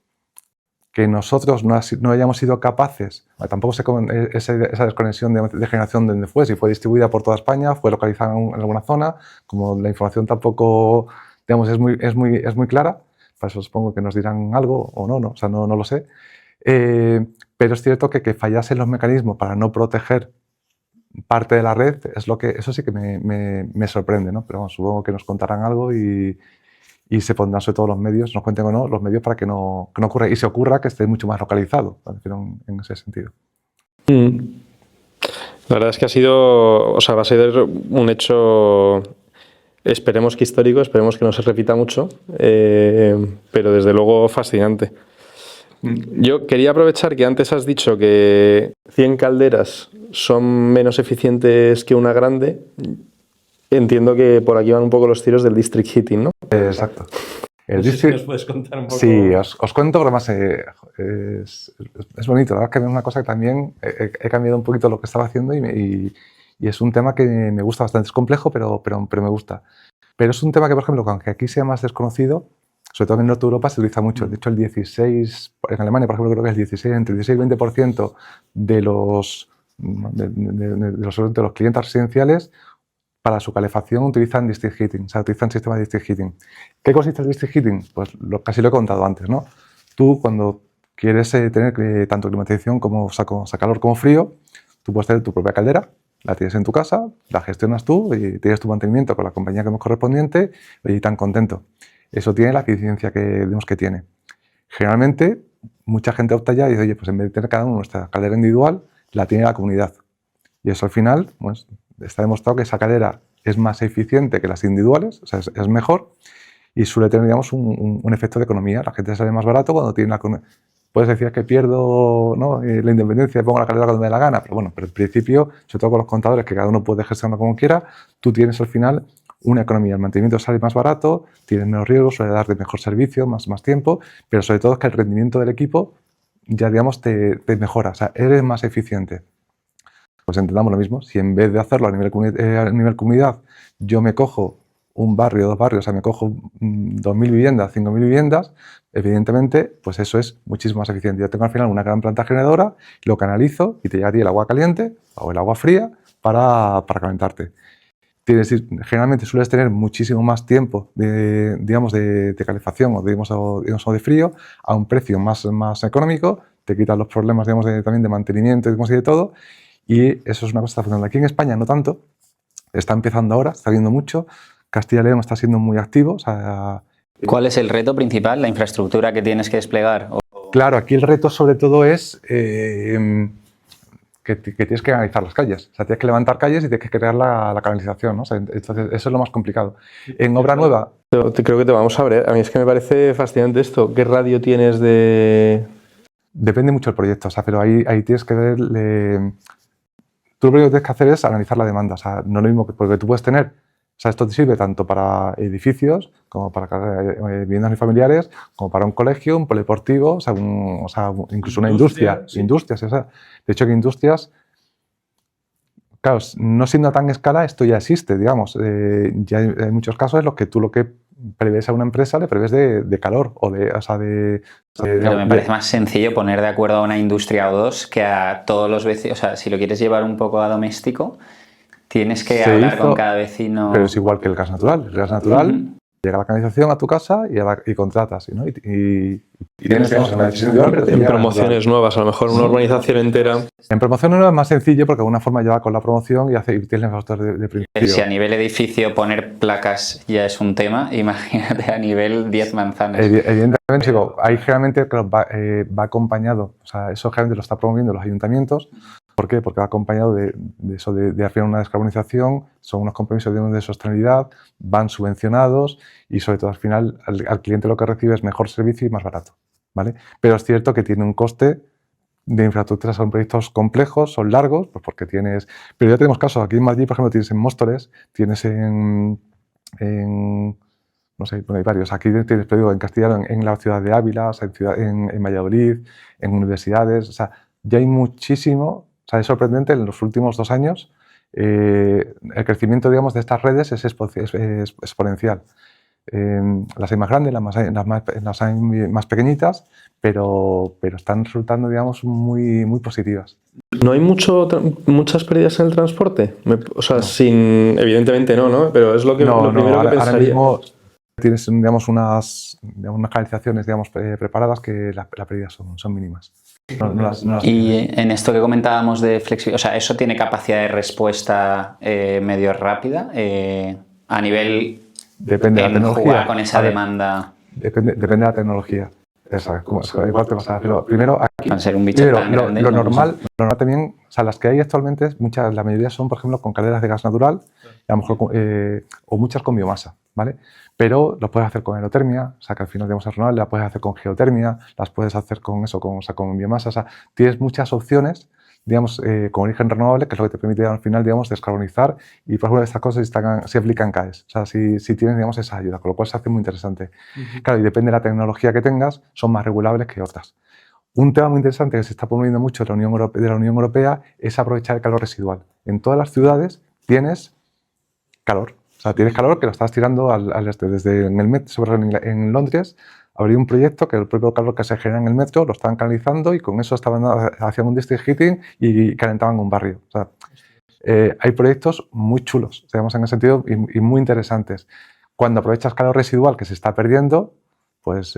Speaker 1: que nosotros no hayamos sido capaces, tampoco sé cómo esa desconexión de generación de dónde fue, si fue distribuida por toda España, fue localizada en alguna zona, como la información tampoco, digamos, es muy clara, para eso supongo que nos dirán algo o no, o sea, no lo sé. Pero es cierto que fallasen los mecanismos para no proteger parte de la red, eso sí que me sorprende, ¿no? Pero bueno, supongo que nos contarán algo y se pondrán sobre todo los medios, nos cuenten o no, los medios para que no ocurra. Y si ocurra, que esté mucho más localizado, en ese sentido.
Speaker 3: La verdad es que va a ser un hecho, esperemos que histórico, esperemos que no se repita mucho, pero desde luego fascinante. Yo quería aprovechar que antes has dicho que 100 calderas son menos eficientes que una grande. Entiendo que por aquí van un poco los tiros del district heating, ¿no?
Speaker 1: Exacto.
Speaker 3: No sé si nos puedes contar un poco.
Speaker 1: Sí, os cuento, pero además es bonito. La verdad es que es una cosa que también he cambiado un poquito lo que estaba haciendo y es un tema que me gusta bastante. Es complejo, pero me gusta. Pero es un tema que, por ejemplo, aunque aquí sea más desconocido, sobre todo en el norte de Europa se utiliza mucho. De hecho, en Alemania, por ejemplo, creo que es entre el 16 y el 20% de los clientes residenciales para su calefacción utilizan district heating, o sea, utilizan sistemas de district heating. ¿Qué consiste el district heating? Pues casi lo he contado antes, ¿no? Tú, cuando quieres tener tanto climatización como calor como frío, tú puedes tener tu propia caldera, la tienes en tu casa, la gestionas tú y tienes tu mantenimiento con la compañía que es correspondiente y tan contento. Eso tiene la eficiencia que tiene. Generalmente, mucha gente opta ya y dice, oye, pues en vez de tener cada uno nuestra caldera individual, la tiene la comunidad. Y eso al final, pues, está demostrado que esa caldera es más eficiente que las individuales, o sea, es mejor y suele tener, digamos, un efecto de economía. La gente sale más barato cuando tiene Puedes decir que pierdo, ¿no?, la independencia y pongo la caldera cuando me dé la gana, pero bueno, pero en principio, sobre todo con los contadores, que cada uno puede gestionarlo como quiera, tú tienes al final una economía. El mantenimiento sale más barato, tienes menos riesgos, suele darte mejor servicio, más tiempo, pero sobre todo es que el rendimiento del equipo ya, digamos, te mejora, o sea, eres más eficiente. Pues entendamos lo mismo, si en vez de hacerlo a nivel comunidad, yo me cojo un barrio, 2 barrios, o sea, me cojo 2.000 viviendas, 5.000 viviendas, evidentemente, pues eso es muchísimo más eficiente. Yo tengo al final una gran planta generadora, lo canalizo y te llega a ti el agua caliente o el agua fría para calentarte. Generalmente sueles tener muchísimo más tiempo de calefacción o de frío a un precio más económico, te quitas los problemas, digamos, también de mantenimiento y de todo. Y eso es una cosa que está funcionando. Aquí en España no tanto, está empezando ahora, está viendo mucho. Castilla y León está siendo muy activo. O sea,
Speaker 2: ¿cuál es el reto principal? ¿La infraestructura que tienes que desplegar?
Speaker 1: Claro, aquí el reto sobre todo es que tienes que analizar las calles. O sea, tienes que levantar calles y tienes que crear la canalización, ¿no? O sea, entonces, eso es lo más complicado. En obra nueva...
Speaker 3: Creo que te vamos a ver. A mí es que me parece fascinante esto. ¿Qué radio tienes de...?
Speaker 1: Depende mucho del proyecto, o sea, pero ahí tienes que ver... Tú lo primero que tienes que hacer es analizar la demanda. O sea, no es lo mismo porque tú puedes tener... O sea, esto te sirve tanto para edificios, como para viviendas unifamiliares, como para un colegio, un polideportivo, o sea, incluso una industria. Sí. Industrias, o sea, de hecho, que industrias, claro, no siendo a tan escala, esto ya existe, digamos. Ya hay muchos casos en los que tú lo que prevés a una empresa le prevés de calor o de...
Speaker 2: Pero me parece más sencillo poner de acuerdo a una industria o dos que a todos los vecinos. O sea, si lo quieres llevar un poco a doméstico, tienes que hablar con cada vecino.
Speaker 1: Pero es igual que el gas natural. El gas natural llega la canalización a tu casa y contratas, ¿no? Y tienes, digamos, una decisión individual, pero
Speaker 3: en promociones nuevas, a lo mejor una urbanización entera.
Speaker 1: En promociones nuevas es más sencillo porque de alguna forma ya va con la promoción y tienes el factor de principio.
Speaker 2: Si a nivel edificio poner placas ya es un tema, imagínate a nivel 10 manzanas.
Speaker 1: Evidentemente, digo, ahí generalmente va acompañado, o sea, eso generalmente lo está promoviendo los ayuntamientos, ¿Por qué? Porque va acompañado de eso, de hacer una descarbonización, son unos compromisos de sostenibilidad, van subvencionados y sobre todo al final al cliente lo que recibe es mejor servicio y más barato, ¿vale? Pero es cierto que tiene un coste de infraestructuras, son proyectos complejos, son largos, pues porque tienes... Pero ya tenemos casos, aquí en Madrid, por ejemplo, tienes en Móstoles, tienes en no sé, bueno, hay varios. Aquí tienes, pero digo, en Castellano, en la ciudad de Ávila, o sea, en Valladolid, en universidades, o sea, ya hay muchísimo, o sea, es sorprendente en los últimos 2 años el crecimiento, digamos, de estas redes es exponencial. Las hay más grandes, las hay más pequeñitas, pero están resultando, digamos, muy, muy positivas.
Speaker 3: ¿No hay muchas pérdidas en el transporte? O sea, no. Evidentemente no, pero es lo primero que pensaría.
Speaker 1: Ahora mismo tienes, digamos, unas canalizaciones, digamos, preparadas que las pérdidas son mínimas.
Speaker 2: Y en esto que comentábamos de flexibilidad, o sea, ¿eso tiene capacidad de respuesta medio rápida a nivel
Speaker 1: depende de la tecnología.
Speaker 2: Jugar con esa demanda?
Speaker 1: Depende de la tecnología. Exacto. Igual te vas a hacerlo. Primero, aquí,
Speaker 2: ser un bicho tan grande,
Speaker 1: lo normal también, o sea, las que hay actualmente, la mayoría son, por ejemplo, con calderas de gas natural, a lo mejor o muchas con biomasa, ¿vale? Pero lo puedes hacer con aerotermia, o sea, que al final, digamos, es renovable, la puedes hacer con geotermia, las puedes hacer con eso, con biomasa, o sea, tienes muchas opciones, digamos, con origen renovable, que es lo que te permite al final, digamos, descarbonizar y, por ejemplo, estas cosas se aplican CAEs, o sea, si tienes, digamos, esa ayuda, con lo cual se hace muy interesante. Claro, y depende de la tecnología que tengas, son más regulables que otras. Un tema muy interesante que se está promoviendo mucho de la Unión Europea es aprovechar el calor residual. En todas las ciudades tienes calor, o sea, tienes calor que lo estás tirando al este. Desde en el metro, en Londres, habría un proyecto que el propio calor que se genera en el metro lo estaban canalizando y con eso hacían un district heating y calentaban un barrio. O sea, hay proyectos muy chulos, digamos, en ese sentido, y muy interesantes. Cuando aprovechas calor residual que se está perdiendo, pues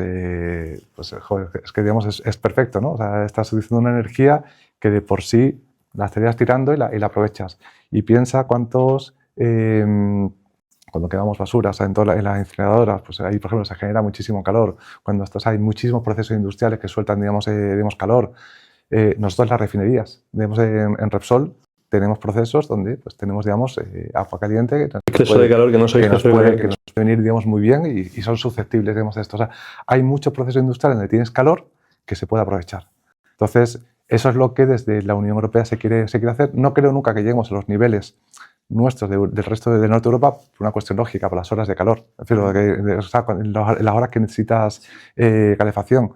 Speaker 1: joder, es que, digamos, es perfecto, ¿no? O sea, estás utilizando una energía que de por sí la estarías tirando y la aprovechas. Y piensa cuántos... cuando quemamos basura, o sea, en las incineradoras, pues ahí, por ejemplo, se genera muchísimo calor. Cuando hay muchísimos procesos industriales que sueltan, digamos, calor. Nosotros en las refinerías, digamos, en Repsol, tenemos procesos donde pues, tenemos, digamos, agua caliente.
Speaker 3: Exceso de calor que no sois
Speaker 1: que nos puede venir, digamos, muy bien y son susceptibles, digamos, de esto. O sea, hay muchos procesos industriales donde tienes calor que se puede aprovechar. Entonces, eso es lo que desde la Unión Europea se quiere hacer. No creo nunca que lleguemos a los niveles nuestros del resto del norte de Europa por una cuestión lógica, por las horas de calor. Es decir, o sea, en las horas que necesitas calefacción,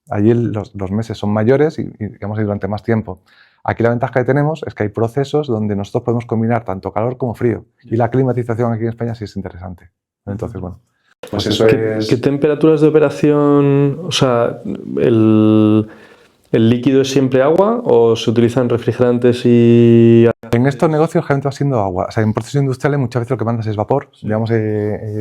Speaker 1: allí los meses son mayores y digamos, durante más tiempo. Aquí la ventaja que tenemos es que hay procesos donde nosotros podemos combinar tanto calor como frío. Y la climatización aquí en España sí es interesante. Entonces, bueno, pues eso es...
Speaker 3: ¿Qué temperaturas de operación, o sea, el líquido es siempre agua o se utilizan refrigerantes y...?
Speaker 1: En estos negocios generalmente va siendo agua. O sea, en procesos industriales muchas veces lo que mandas es vapor, digamos,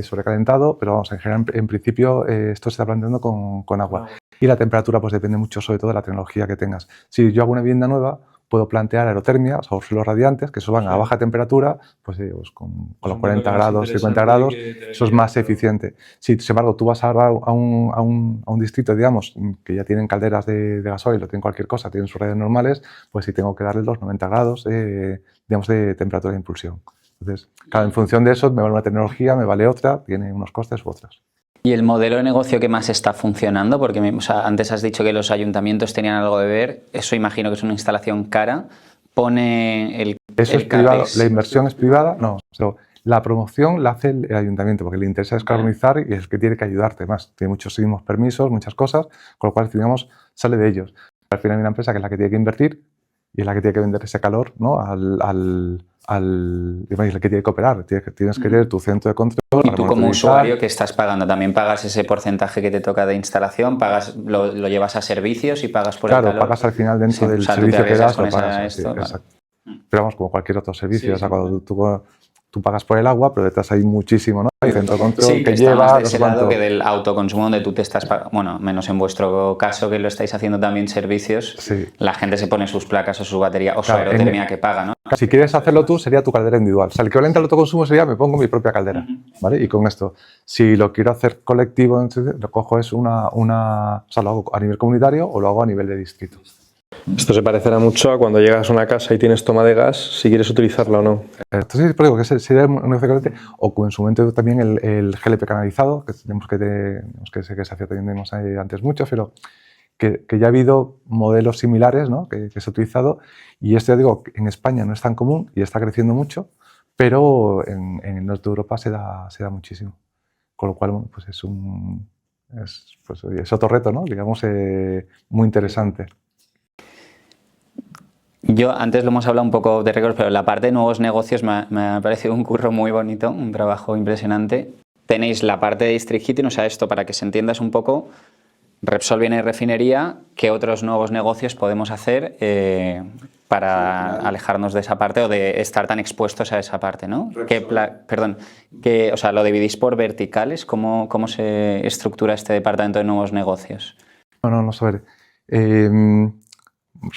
Speaker 1: sobrecalentado, pero vamos, en general, en principio, esto se está planteando con agua. Y la temperatura pues depende mucho, sobre todo, de la tecnología que tengas. Si yo hago una vivienda nueva, puedo plantear aerotermia, o sea, suelos radiantes, que eso van a baja temperatura, pues con los 40 grados, 50 grados, eso es más eficiente. Si, sin embargo, tú vas a un distrito, digamos, que ya tienen calderas de gasoil o tienen cualquier cosa, tienen sus redes normales, pues sí tengo que darle los 90 grados, digamos, de temperatura de impulsión. Entonces, claro, en función de eso, me vale una tecnología, me vale otra, tiene unos costes u otros.
Speaker 2: ¿Y el modelo de negocio que más está funcionando? Porque o sea, antes has dicho que los ayuntamientos tenían algo de ver, eso imagino que es una instalación cara, pone el...
Speaker 1: Eso es privado, la inversión es privada, no, pero la promoción la hace el ayuntamiento porque le interesa descarbonizar y es el que tiene que ayudarte más. Tiene muchísimos permisos, muchas cosas, con lo cual, digamos, sale de ellos. Al final hay una empresa que es la que tiene que invertir y es la que tiene que vender ese calor, ¿no? Es la que tiene que operar, tienes que tener tu centro de control.
Speaker 2: Y tú como usuario que estás pagando, también pagas ese porcentaje que te toca de instalación, pagas, lo llevas a servicios y pagas por el calor.
Speaker 1: Claro, pagas al final dentro del servicio que das, lo pagas. Sí, exacto. Pero vamos, como cualquier otro servicio, o sea, cuando tú pagas por el agua, pero detrás hay muchísimo, ¿no? Hay centro de control que lleva...
Speaker 2: más de ese lado que del autoconsumo donde tú te estás pagando, bueno, menos en vuestro caso que lo estáis haciendo también servicios, la gente se pone sus placas o su batería o su aerotermia que paga, ¿no?
Speaker 1: Si quieres hacerlo tú, sería tu caldera individual. O sea, el equivalente al autoconsumo sería me pongo mi propia caldera, ¿vale? Y con esto, si lo quiero hacer colectivo, lo cojo es o sea, lo hago a nivel comunitario o lo hago a nivel de distrito.
Speaker 3: Esto se parecerá mucho a cuando llegas a una casa y tienes toma de gas, si quieres utilizarla o no.
Speaker 1: Entonces, por ejemplo, que sería un negocio corriente, o en su momento también el GLP canalizado, que tenemos que sé que se hacía también antes mucho, pero que ya ha habido modelos similares, ¿no? que se ha utilizado, y esto ya digo, en España no es tan común y está creciendo mucho, pero en el norte de Europa se da muchísimo. Con lo cual, bueno, pues es otro reto, ¿no? Digamos, muy interesante.
Speaker 2: Yo antes lo hemos hablado un poco de récords, pero la parte de nuevos negocios me ha parecido un curro muy bonito, un trabajo impresionante. Tenéis la parte de District Heating, o sea, esto para que se entiendas un poco, Repsol viene de refinería, ¿qué otros nuevos negocios podemos hacer para alejarnos de esa parte o de estar tan expuestos a esa parte, ¿no? O sea, lo dividís por verticales, ¿cómo se estructura este departamento de nuevos negocios?
Speaker 1: No, a ver.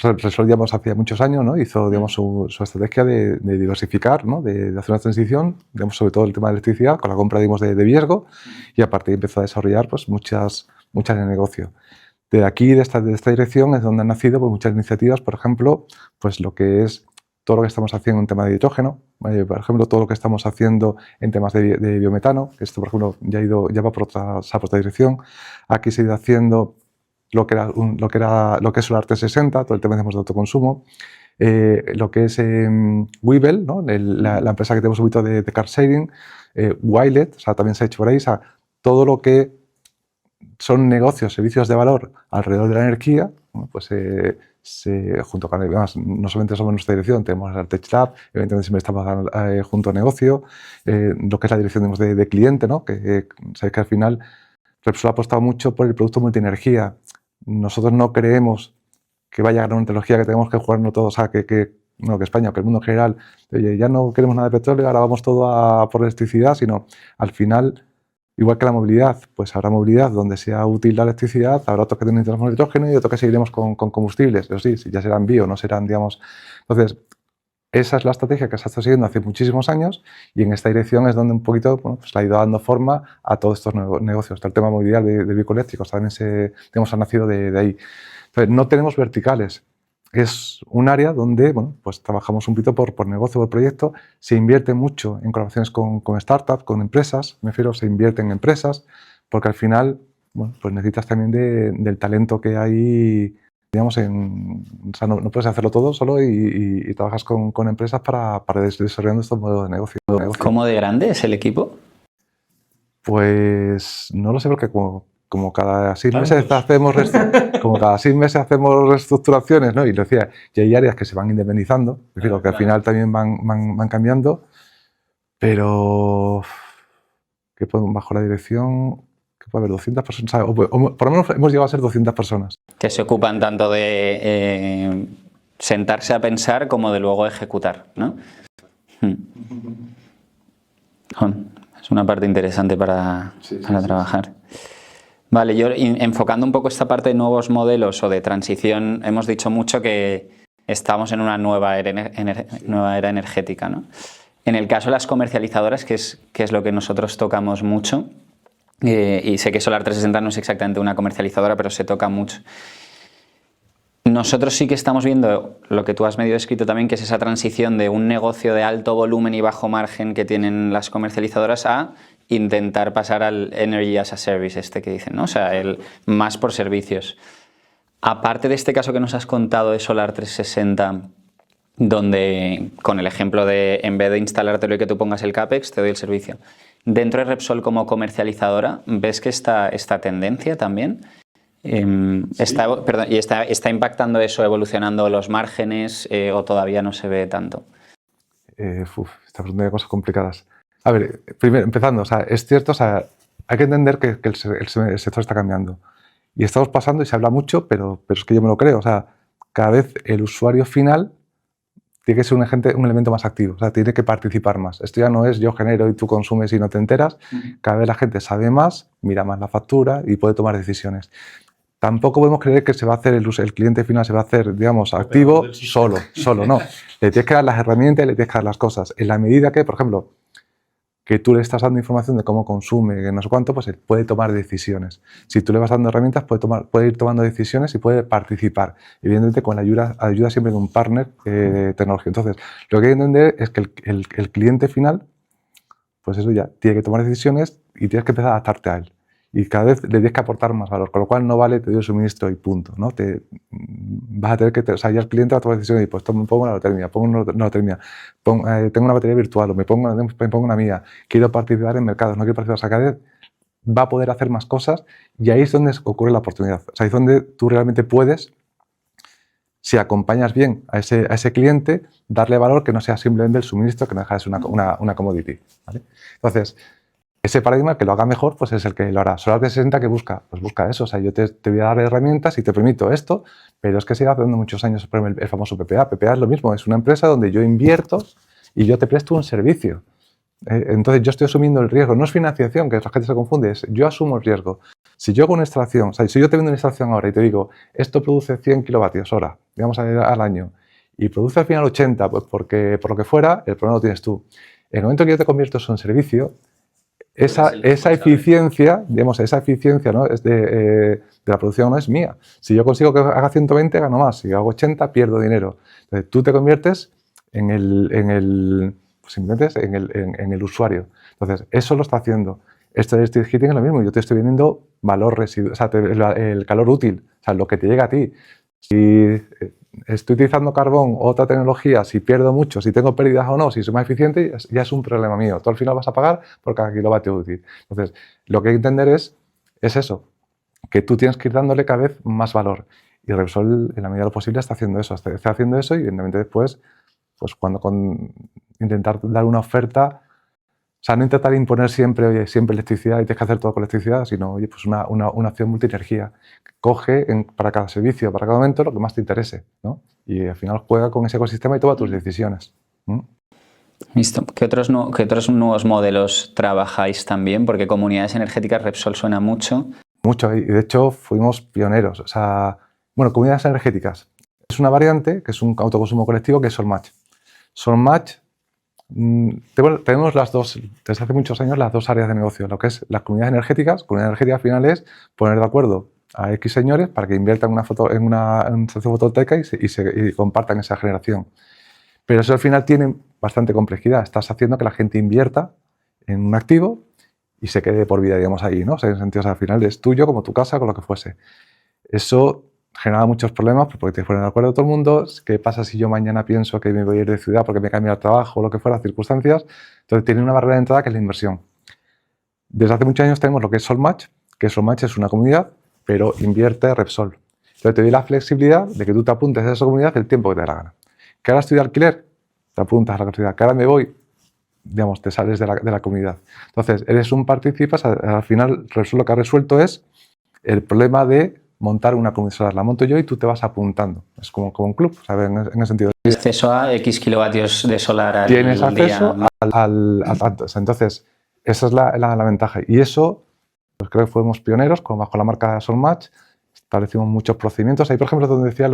Speaker 1: Repsol, digamos, hacía muchos años, ¿no? Hizo, digamos, su estrategia de diversificar, ¿no? De hacer una transición, digamos, sobre todo el tema de electricidad, con la compra, digamos, de Viesgo, y a partir de ahí empezó a desarrollar pues, muchas de negocio. De aquí, de esta dirección, es donde han nacido pues, muchas iniciativas, por ejemplo, pues lo que es todo lo que estamos haciendo en tema de hidrógeno, por ejemplo, todo lo que estamos haciendo en temas de biometano, que esto, por ejemplo, ya va por otra dirección. Aquí se ha ido haciendo lo que es Solar 360, todo el tema de autoconsumo, lo que es Webull, ¿no? la empresa que tenemos un poquito de car sharing, Wilet, o sea, también se ha hecho por ahí, o sea, todo lo que son negocios, servicios de valor alrededor de la energía, ¿no? Pues junto con, además, no solamente somos nuestra dirección, tenemos el Tech Lab, evidentemente siempre estamos junto a negocio, lo que es la dirección de cliente, ¿no? Que sabéis que al final Repsol ha apostado mucho por el producto multienergía. Nosotros no creemos que vaya a ganar una tecnología que tenemos que jugarnos todos a que España o que el mundo en general, oye, ya no queremos nada de petróleo, ahora vamos todo por electricidad, sino al final, igual que la movilidad, pues habrá movilidad donde sea útil la electricidad, habrá otros que necesitamos el hidrógeno y otros que seguiremos con combustibles, pero sí, ya serán bio, no serán, digamos. Entonces, esa es la estrategia que se ha estado siguiendo hace muchísimos años y en esta dirección es donde un poquito pues, le ha ido dando forma a todos estos negocios. El tema de movilidad de vehículos eléctricos también ha nacido de ahí. Entonces, no tenemos verticales. Es un área donde pues trabajamos un poquito por negocio, por proyecto. Se invierte mucho en colaboraciones con startups, con empresas. Me refiero, se invierte en empresas porque al final pues necesitas también del talento que hay. Digamos, o sea, no puedes hacerlo todo solo y trabajas con empresas para desarrollando estos modelos de negocio.
Speaker 2: ¿Cómo de grande es el equipo?
Speaker 1: Pues no lo sé porque como cada 6 meses hacemos reestructuraciones, ¿no? Y lo decía, y hay áreas que se van independizando, es decir, que al final también van cambiando, pero que bajo la dirección que puede haber 200 personas, o por lo menos hemos llegado a ser 200 personas.
Speaker 2: Que se ocupan tanto de sentarse a pensar como de luego ejecutar, ¿no? Es una parte interesante para trabajar. Vale, yo enfocando un poco esta parte de nuevos modelos o de transición, hemos dicho mucho que estamos en una nueva era energética, ¿no? En el caso de las comercializadoras, que es lo que nosotros tocamos mucho, y sé que Solar 360 no es exactamente una comercializadora, pero se toca mucho. Nosotros sí que estamos viendo lo que tú has medio descrito también, que es esa transición de un negocio de alto volumen y bajo margen que tienen las comercializadoras a intentar pasar al Energy as a Service, que dicen, ¿no? O sea, el más por servicios. Aparte de este caso que nos has contado de Solar 360, donde con el ejemplo de en vez de instalártelo y que tú pongas el CAPEX, te doy el servicio. Dentro de Repsol como comercializadora, ¿ves que esta tendencia también está impactando eso, evolucionando los márgenes o todavía no se ve tanto?
Speaker 1: Esta pregunta de cosas complicadas. A ver, primero, empezando, o sea, es cierto, o sea, hay que entender que el sector está cambiando. Y estamos pasando, y se habla mucho, pero es que yo me lo creo, o sea, cada vez el usuario final tiene que ser un elemento más activo, o sea, tiene que participar más. Esto ya no es yo genero y tú consumes y no te enteras. Cada vez la gente sabe más, mira más la factura y puede tomar decisiones. Tampoco podemos creer que se va a hacer el cliente final se va a hacer, digamos, activo solo, no. Le tienes que dar las herramientas, le tienes que dar las cosas. En la medida que, por ejemplo, que tú le estás dando información de cómo consume, que no sé cuánto, pues él puede tomar decisiones. Si tú le vas dando herramientas, puede ir tomando decisiones y puede participar. Evidentemente, con la ayuda siempre de un partner tecnológico. Entonces, lo que hay que entender es que el cliente final, pues eso ya, tiene que tomar decisiones y tienes que empezar a adaptarte a él. Y cada vez le tienes que aportar más valor, con lo cual no vale, te doy el suministro y punto, ¿no? Vas a tener que, o sea, ya el cliente va a tomar decisiones y pues pongo una lotería, pongo una lotería, tengo una batería virtual o me pongo una mía, quiero participar en mercados, no quiero participar, o sea, cada vez va a poder hacer más cosas y ahí es donde ocurre la oportunidad. O sea, ahí es donde tú realmente puedes, si acompañas bien a ese cliente, darle valor que no sea simplemente el suministro, que no deja de ser una commodity, ¿vale? Entonces, ese paradigma que lo haga mejor, pues es el que lo hará. Solar 360 que busca, pues busca eso. O sea, yo te voy a dar herramientas y te permito esto, pero es que sigue haciendo muchos años el famoso PPA. PPA es lo mismo, es una empresa donde yo invierto y yo te presto un servicio. Entonces yo estoy asumiendo el riesgo. No es financiación, que la gente se confunde, es yo asumo el riesgo. Si yo hago una instalación, o sea, si yo te vendo una instalación ahora y te digo, esto produce 100 kilovatios hora, digamos al año, y produce al final 80, pues porque por lo que fuera, el problema lo tienes tú. En el momento que yo te convierto eso en servicio, esa eficiencia, digamos, esa eficiencia, ¿no? de la producción no es mía. Si yo consigo que haga 120, gano más. Si hago 80, pierdo dinero. Entonces, tú te conviertes en el usuario. Entonces, eso lo está haciendo. Esto de Street Heating es lo mismo. Yo te estoy vendiendo valor residual, o sea, el calor útil, o sea, lo que te llega a ti. Si estoy utilizando carbón o otra tecnología, si pierdo mucho, si tengo pérdidas o no, si soy más eficiente, ya es un problema mío. Tú al final vas a pagar por cada kilovatio útil. Entonces, lo que hay que entender es eso, que tú tienes que ir dándole cada vez más valor. Y Repsol, en la medida de lo posible, está haciendo eso. Está haciendo eso y, evidentemente, después, pues intentar dar una oferta, o sea, no intentar imponer siempre, oye, siempre electricidad y tienes que hacer todo con electricidad, sino, oye, pues una opción multienergía. Coge para cada servicio, para cada momento, lo que más te interese, ¿no? Y al final juega con ese ecosistema y toma tus decisiones.
Speaker 2: Listo. ¿Qué otros nuevos modelos trabajáis también? Porque comunidades energéticas Repsol suena mucho.
Speaker 1: Mucho, y de hecho fuimos pioneros. O sea, bueno, comunidades energéticas. Es una variante que es un autoconsumo colectivo que es SolMatch. SolMatch, tenemos las dos, desde hace muchos años, las dos áreas de negocio. Lo que es las comunidades energéticas. Comunidad energética al final es poner de acuerdo a X señores para que inviertan en una instalación fotovoltaica y compartan esa generación. Pero eso al final tiene bastante complejidad. Estás haciendo que la gente invierta en un activo y se quede por vida, digamos, ahí, ¿no? O sea, en el sentido, o sea, al final es tuyo, como tu casa, con lo que fuese. Eso genera muchos problemas porque te ponen de acuerdo todo el mundo. ¿Qué pasa si yo mañana pienso que me voy a ir de ciudad porque me cambia el trabajo o lo que fuera, circunstancias? Entonces tiene una barrera de entrada que es la inversión. Desde hace muchos años tenemos lo que es SolMatch, que SolMatch es una comunidad, pero invierte Repsol. Entonces te doy la flexibilidad de que tú te apuntes a esa comunidad el tiempo que te dé la gana. Que ahora estoy de alquiler, te apuntas a la comunidad. Que ahora me voy, digamos, te sales de la comunidad. Entonces, eres un participas, al final Repsol lo que ha resuelto es el problema de montar una comunidad solar. La monto yo y tú te vas apuntando. Es como un club, ¿sabes? En el sentido de...
Speaker 2: Acceso a X kilovatios de solar al día.
Speaker 1: Tienes acceso a tantos. Entonces, esa es la ventaja. Y eso, pues creo que fuimos pioneros bajo la marca SolMatch. Establecimos muchos procedimientos. Ahí, por ejemplo, donde decía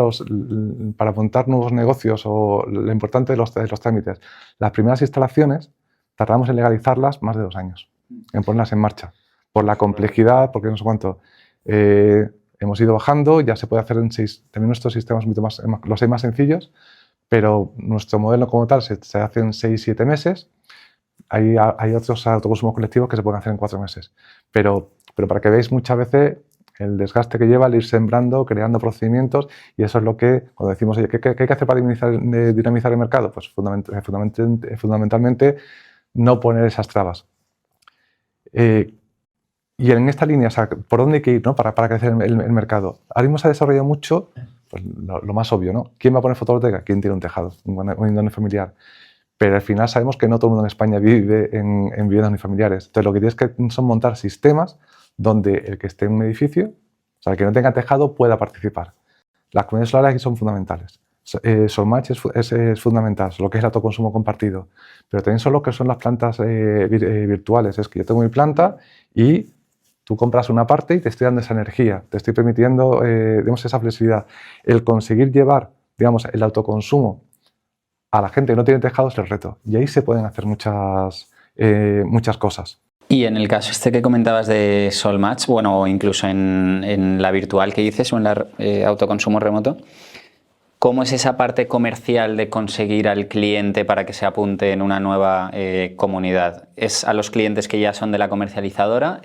Speaker 1: para montar nuevos negocios o lo importante de los trámites. Las primeras instalaciones tardamos en legalizarlas más de 2 años, en ponerlas en marcha. Por la complejidad, porque no sé cuánto. Hemos ido bajando, ya se puede hacer en 6. También nuestros sistemas los hay más sencillos, pero nuestro modelo como tal se hace en 6-7 meses. Hay otros autoconsumos colectivos que se pueden hacer en 4 meses. Pero para que veáis muchas veces el desgaste que lleva el ir sembrando, creando procedimientos, y eso es lo que, cuando decimos, oye, ¿qué hay que hacer para dinamizar el mercado? Pues fundamentalmente no poner esas trabas. Y en esta línea, o sea, ¿por dónde hay que ir, ¿no? para crecer el mercado? Ahora mismo se ha desarrollado mucho, pues, lo más obvio, ¿no? ¿Quién va a poner fotovoltaica? ¿Quién tiene un tejado? Un unifamiliar. Pero al final sabemos que no todo el mundo en España vive en viviendas unifamiliares. Entonces lo que tienes que son montar sistemas donde el que esté en un edificio, o sea, el que no tenga tejado, pueda participar. Las comunidades solares aquí son fundamentales. SolMatch es fundamental, lo que es el autoconsumo compartido. Pero también son lo que son las plantas virtuales. Es que yo tengo mi planta y tú compras una parte y te estoy dando esa energía, te estoy permitiendo, digamos, esa flexibilidad. El conseguir llevar, digamos, el autoconsumo a la gente que no tiene tejado es el reto. Y ahí se pueden hacer muchas muchas cosas.
Speaker 2: Y en el caso este que comentabas de Solmatch, bueno, o incluso en la virtual que dices o en la autoconsumo remoto, ¿cómo es esa parte comercial de conseguir al cliente para que se apunte en una nueva comunidad? ¿Es a los clientes que ya son de la comercializadora?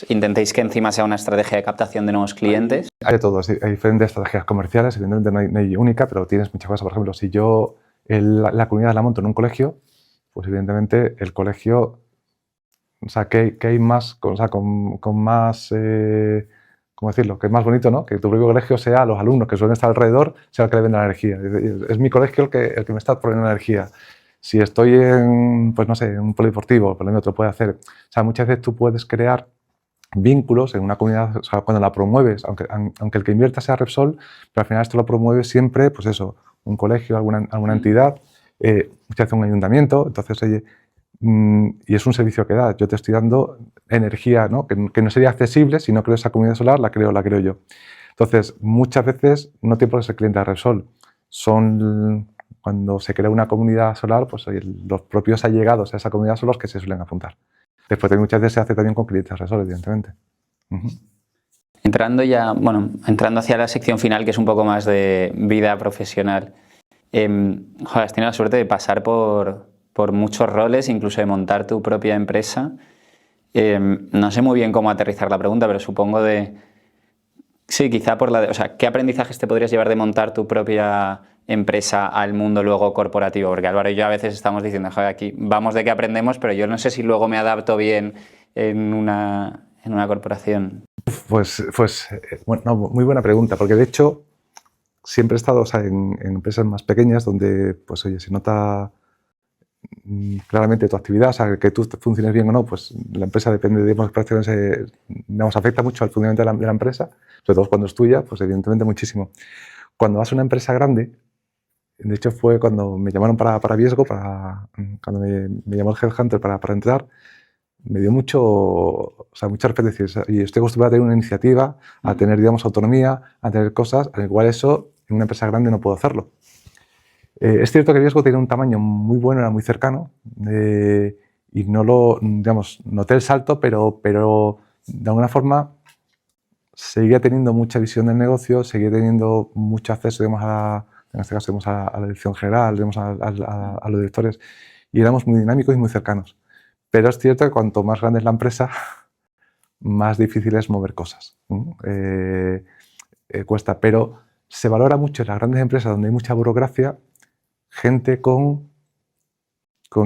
Speaker 2: ¿Intentéis que encima sea una estrategia de captación de nuevos clientes?
Speaker 1: Hay de todo, hay diferentes estrategias comerciales, evidentemente no hay única, pero tienes muchas cosas. Por ejemplo, si yo la comunidad la monto en un colegio, pues evidentemente el colegio, o sea, que hay más, o sea, con más, ¿cómo decirlo? Que es más bonito, ¿no? Que tu propio colegio sea los alumnos que suelen estar alrededor, sea el que le venda la energía. Es mi colegio el que me está proveyendo la energía. Si estoy en, pues no sé, en un polideportivo, por lo menos otro puede hacer. O sea, muchas veces tú puedes crear vínculos en una comunidad, o sea, cuando la promueves, aunque el que invierta sea Repsol, pero al final esto lo promueve siempre, pues eso, un colegio, alguna entidad, se hace un ayuntamiento, entonces, oye, y es un servicio que da. Yo te estoy dando energía, ¿no? Que no sería accesible si no creo esa comunidad solar, la creo yo. Entonces, muchas veces no tiene por qué ser cliente de Repsol. Cuando se crea una comunidad solar, pues oye, los propios allegados a esa comunidad son los que se suelen apuntar. Después muchas veces se hace también con clientes de Repsol, evidentemente.
Speaker 2: Entrando hacia la sección final, que es un poco más de vida profesional. Has tenido la suerte de pasar por muchos roles, incluso de montar tu propia empresa. No sé muy bien cómo aterrizar la pregunta, pero supongo sí, quizá o sea, ¿qué aprendizajes te podrías llevar de montar tu propia empresa al mundo luego corporativo? Porque Álvaro y yo a veces estamos diciendo, joder, aquí vamos de qué aprendemos, pero yo no sé si luego me adapto bien en una corporación.
Speaker 1: Bueno, no, muy buena pregunta, porque de hecho siempre he estado, o sea, en empresas más pequeñas donde, pues oye, se nota claramente tu actividad, o sea, que tú funciones bien o no, pues la empresa depende de las operaciones, afecta mucho al funcionamiento de la empresa, sobre todo cuando es tuya, pues evidentemente muchísimo. Cuando vas a una empresa grande, de hecho fue cuando me llamaron para Viesgo, cuando me llamó el Headhunter para entrar, me dio mucha respeto, y estoy acostumbrado a tener una iniciativa, a tener, digamos, autonomía, a tener cosas, al igual eso en una empresa grande no puedo hacerlo. Es cierto que Viesgo tiene un tamaño muy bueno, era muy cercano, y noté el salto, pero de alguna forma seguía teniendo mucha visión del negocio, seguía teniendo mucho acceso, digamos, en este caso, a la dirección general, digamos, a los directores, y éramos muy dinámicos y muy cercanos. Pero es cierto que cuanto más grande es la empresa, más difícil es mover cosas. Cuesta, pero se valora mucho en las grandes empresas donde hay mucha burocracia, gente con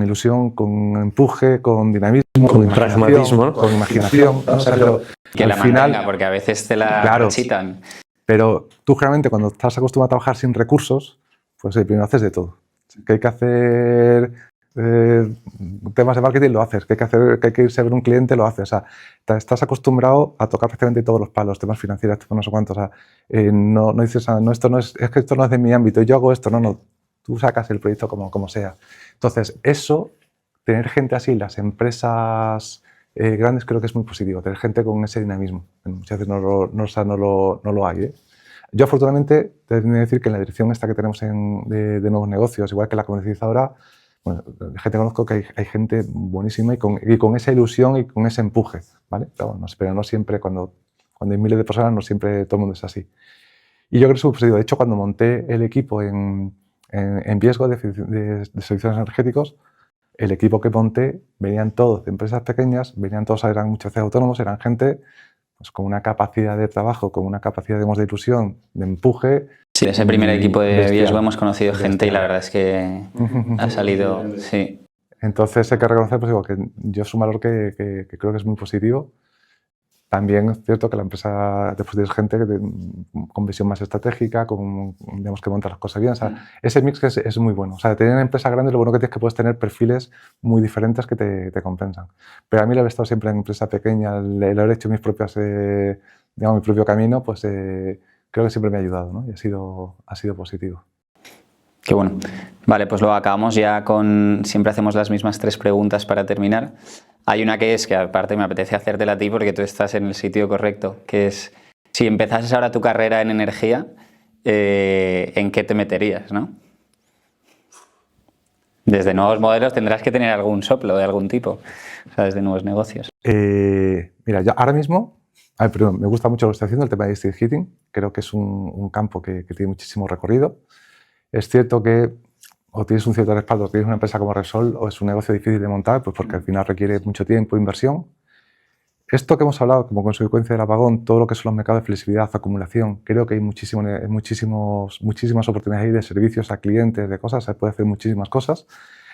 Speaker 1: ilusión, con empuje, con dinamismo,
Speaker 3: con pragmatismo,
Speaker 1: con imaginación.
Speaker 2: O sea, que la mantenga, porque a veces te la necesitan.
Speaker 1: Pero tú generalmente cuando estás acostumbrado a trabajar sin recursos, pues primero haces de todo. Que hay que hacer temas de marketing, lo haces. Que hay que irse a ver un cliente, lo haces. O sea, estás acostumbrado a tocar prácticamente todos los palos, temas financieros, temas no sé cuántos. O sea, no dices, no, esto no es que esto no es de mi ámbito, yo hago esto, no. Tú sacas el proyecto como sea. Entonces, tener gente así, las empresas grandes, creo que es muy positivo, tener gente con ese dinamismo. Muchas veces no lo hay, ¿eh? Yo, afortunadamente, te tengo que decir que en la dirección esta que tenemos de nuevos negocios, igual que la comercializadora, bueno, gente conozco que hay gente buenísima y con esa ilusión y con ese empuje, ¿vale? Pero no siempre, cuando hay miles de personas, no siempre todo el mundo es así. Y yo creo que es muy positivo. De hecho, cuando monté el equipo en Viesgo de servicios energéticos, el equipo que monté venían todos de empresas pequeñas, eran muchas veces autónomos, eran gente pues, con una capacidad de trabajo, con una capacidad de ilusión, de empuje.
Speaker 2: Sí, ese primer equipo de Viesgo hemos conocido gente y la verdad es que ha salido, sí.
Speaker 1: Entonces hay que reconocer, pues digo, que yo es un valor que creo que es muy positivo. También es cierto que la empresa, después tienes gente con visión más estratégica, digamos, que monta las cosas bien. O sea, ese mix es muy bueno. O sea, tener una empresa grande, lo bueno que tienes es que puedes tener perfiles muy diferentes que te compensan. Pero a mí el haber estado siempre en empresa pequeña, el haber hecho mi propio camino, pues creo que siempre me ha ayudado, ¿no? Y ha sido positivo.
Speaker 2: Qué bueno. Vale, pues luego acabamos ya siempre hacemos las mismas 3 preguntas para terminar. Hay una que aparte me apetece hacértela a ti porque tú estás en el sitio correcto, que es, si empezases ahora tu carrera en energía, ¿en qué te meterías, no? Desde nuevos modelos tendrás que tener algún soplo de algún tipo, o sea, desde nuevos negocios.
Speaker 1: Mira, yo ahora mismo, me gusta mucho lo que estoy haciendo, el tema de district heating. Creo que es un campo que tiene muchísimo recorrido. Es cierto que o tienes un cierto respaldo, o tienes una empresa como Repsol, o es un negocio difícil de montar, pues porque al final requiere mucho tiempo e inversión. Esto que hemos hablado como consecuencia del apagón, todo lo que son los mercados de flexibilidad, acumulación, creo que hay muchísimas oportunidades ahí de servicios a clientes, de cosas, se puede hacer muchísimas cosas.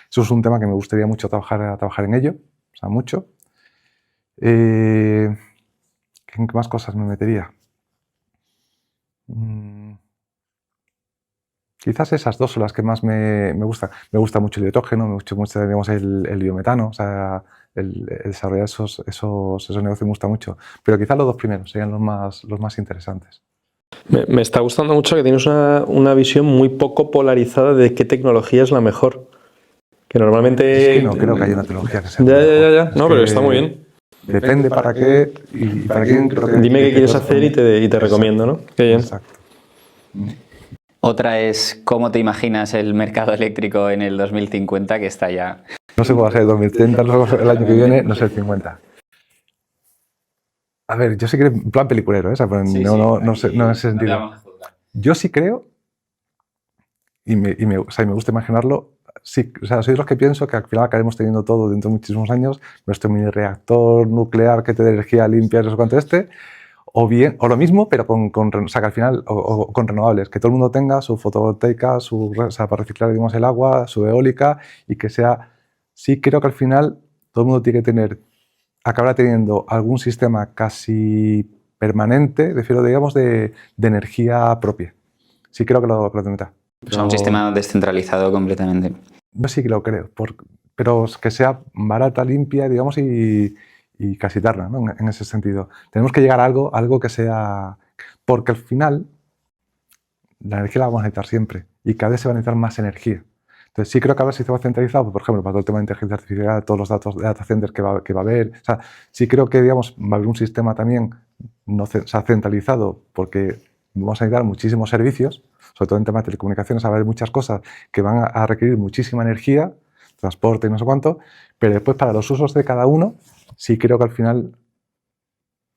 Speaker 1: Eso es un tema que me gustaría mucho trabajar en ello, o sea, mucho. ¿En qué más cosas me metería? Quizás esas dos son las que más me gustan. Me gusta mucho el hidrógeno, me gusta mucho digamos, el biometano, o sea, el desarrollar esos negocios me gusta mucho. Pero quizás los dos primeros serían los más interesantes.
Speaker 3: Me está gustando mucho que tienes una visión muy poco polarizada de qué tecnología es la mejor. Que normalmente...
Speaker 1: Es que no creo que haya una tecnología que sea
Speaker 3: Ya. No, pero está muy bien.
Speaker 1: Depende para qué y para quién.
Speaker 3: Dime qué quieres hacer y te recomiendo, ¿no? Qué bien.
Speaker 1: Exacto.
Speaker 2: Otra es cómo te imaginas el mercado eléctrico en el 2050, que está ya...
Speaker 1: No sé cómo va a ser el 2030, el año que viene, no sé el 50. A ver, yo sí creo en plan peliculero, ¿eh? O sea, no sé, no en ese sentido. Yo sí creo, y me gusta imaginarlo, sí, o sea, soy de los que pienso que al final acabaremos teniendo todo dentro de muchísimos años, nuestro mini reactor nuclear que te dé energía limpia, no sé cuánto o lo mismo, pero o sea, que al final, o con renovables, que todo el mundo tenga su fotovoltaica, o sea, para reciclar, digamos, el agua, su eólica, y que sea, sí creo que al final todo el mundo tiene que acabará teniendo algún sistema casi permanente, digamos, de energía propia. Sí creo que lo tendrá.
Speaker 2: O sea, un sistema descentralizado completamente.
Speaker 1: Yo sí que lo creo, pero que sea barata, limpia, digamos, y casi eterna, ¿no? En ese sentido. Tenemos que llegar a algo que sea... Porque al final la energía la vamos a necesitar siempre y cada vez se va a necesitar más energía. Entonces sí creo que habrá sistemas centralizados, por ejemplo, para todo el tema de inteligencia artificial, todos los datos de data centers que va a haber. O sea, sí creo que, digamos, va a haber un sistema también centralizado porque vamos a necesitar muchísimos servicios, sobre todo en temas de telecomunicaciones, va a haber muchas cosas que van a requerir muchísima energía, transporte y no sé cuánto, pero después para los usos de cada uno, sí creo que al final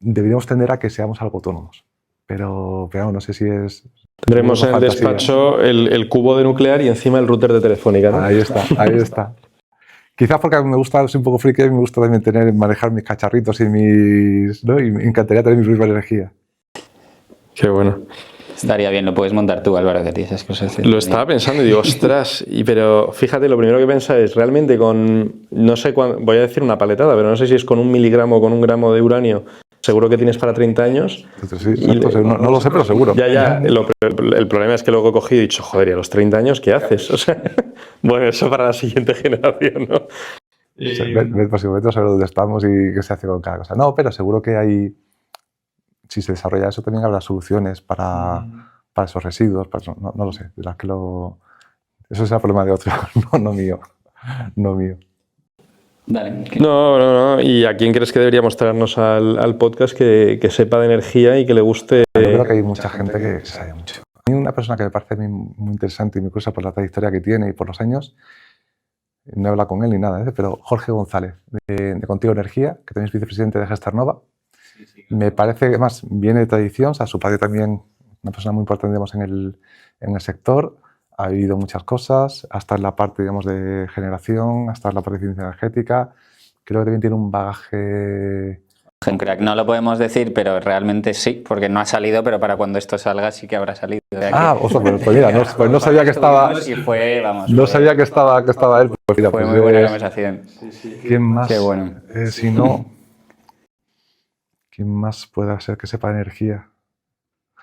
Speaker 1: deberíamos tender a que seamos algo autónomos. Pero no sé si es...
Speaker 3: Tendremos en el despacho el cubo de nuclear y encima el router de Telefónica, ¿no?
Speaker 1: Ahí está. Quizás porque a mí me gusta, soy un poco friki, me gusta también manejar mis cacharritos y ¿no? Y me encantaría tener mi propia energía.
Speaker 3: Qué bueno.
Speaker 2: Estaría bien, lo puedes montar tú, Álvaro, que tienes esas cosas.
Speaker 3: Lo estaba pensando y digo, ostras, pero fíjate, lo primero que pensaba es realmente con, no sé cuánto, voy a decir una paletada, pero no sé si es con 1 miligramo o con 1 gramo de uranio, seguro que tienes para 30 años.
Speaker 1: Sí, exacto, no lo sé, pero seguro.
Speaker 3: Ya, el problema es que luego he cogido y he dicho, joder, ¿y a los 30 años qué haces? O sea, bueno, eso para la siguiente generación, ¿no?
Speaker 1: O sea, ver por momento saber dónde estamos y qué se hace con cada cosa. No, pero seguro que hay, si se desarrolla eso, también habrá soluciones para esos residuos. No lo sé, dirás que eso será problema de otro, no mío.
Speaker 2: Dale.
Speaker 3: No. ¿Y a quién crees que deberíamos traernos al podcast que sepa de energía y que le guste?
Speaker 1: Yo creo que hay mucha gente que sabe mucho. A mí una persona que me parece muy interesante y muy curiosa por la trayectoria que tiene y por los años, no he hablado con él ni nada, pero Jorge González, de Contigo Energía, que también es vicepresidente de Gesternova. Me parece que además viene de tradición, o sea, su padre también, una persona muy importante digamos, en el sector, ha vivido muchas cosas, hasta en la parte digamos, de generación, hasta en la parte de eficiencia energética. Creo que también tiene un bagaje...
Speaker 2: Crack, no lo podemos decir, pero realmente sí, porque no ha salido, pero para cuando esto salga sí que habrá salido.
Speaker 1: Pues mira, no sabía que estaba...
Speaker 2: Y fue,
Speaker 1: sabía que estaba él. Pues mira,
Speaker 2: fue muy buena conversación.
Speaker 1: ¿Quién más?
Speaker 2: Qué bueno.
Speaker 1: Si no... ¿Quién más puede ser que sepa de energía?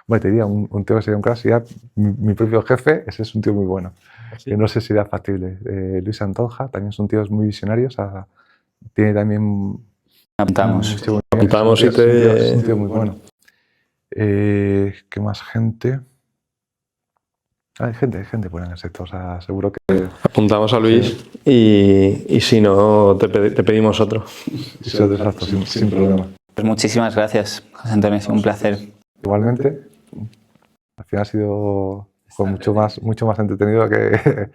Speaker 1: Bueno, te diría, un tío que sería un crack, sería mi propio jefe, ese es un tío muy bueno. ¿Sí? Que no sé si sería factible. Luis Antonja, también es un tío muy visionario, o sea, tiene también...
Speaker 2: Apuntamos
Speaker 1: y es un tío muy bueno. ¿Qué más gente? Hay gente buena en el sector, o sea, seguro que...
Speaker 3: Apuntamos a Luis y si no, te pedimos otro.
Speaker 1: Sí, exacto, sin problema.
Speaker 2: Pues muchísimas gracias, José Antonio, ha sido un placer.
Speaker 1: Igualmente, al final ha sido mucho más entretenido que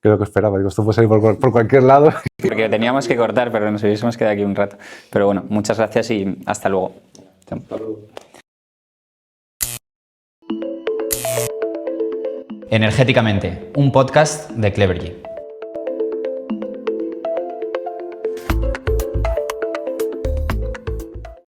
Speaker 1: que lo que esperaba. Digo, esto puede salir por cualquier lado.
Speaker 2: Porque teníamos que cortar, pero nos hubiésemos quedado aquí un rato. Pero bueno, muchas gracias y hasta luego.
Speaker 1: Hasta luego.
Speaker 2: Energéticamente, un podcast de Clevergy.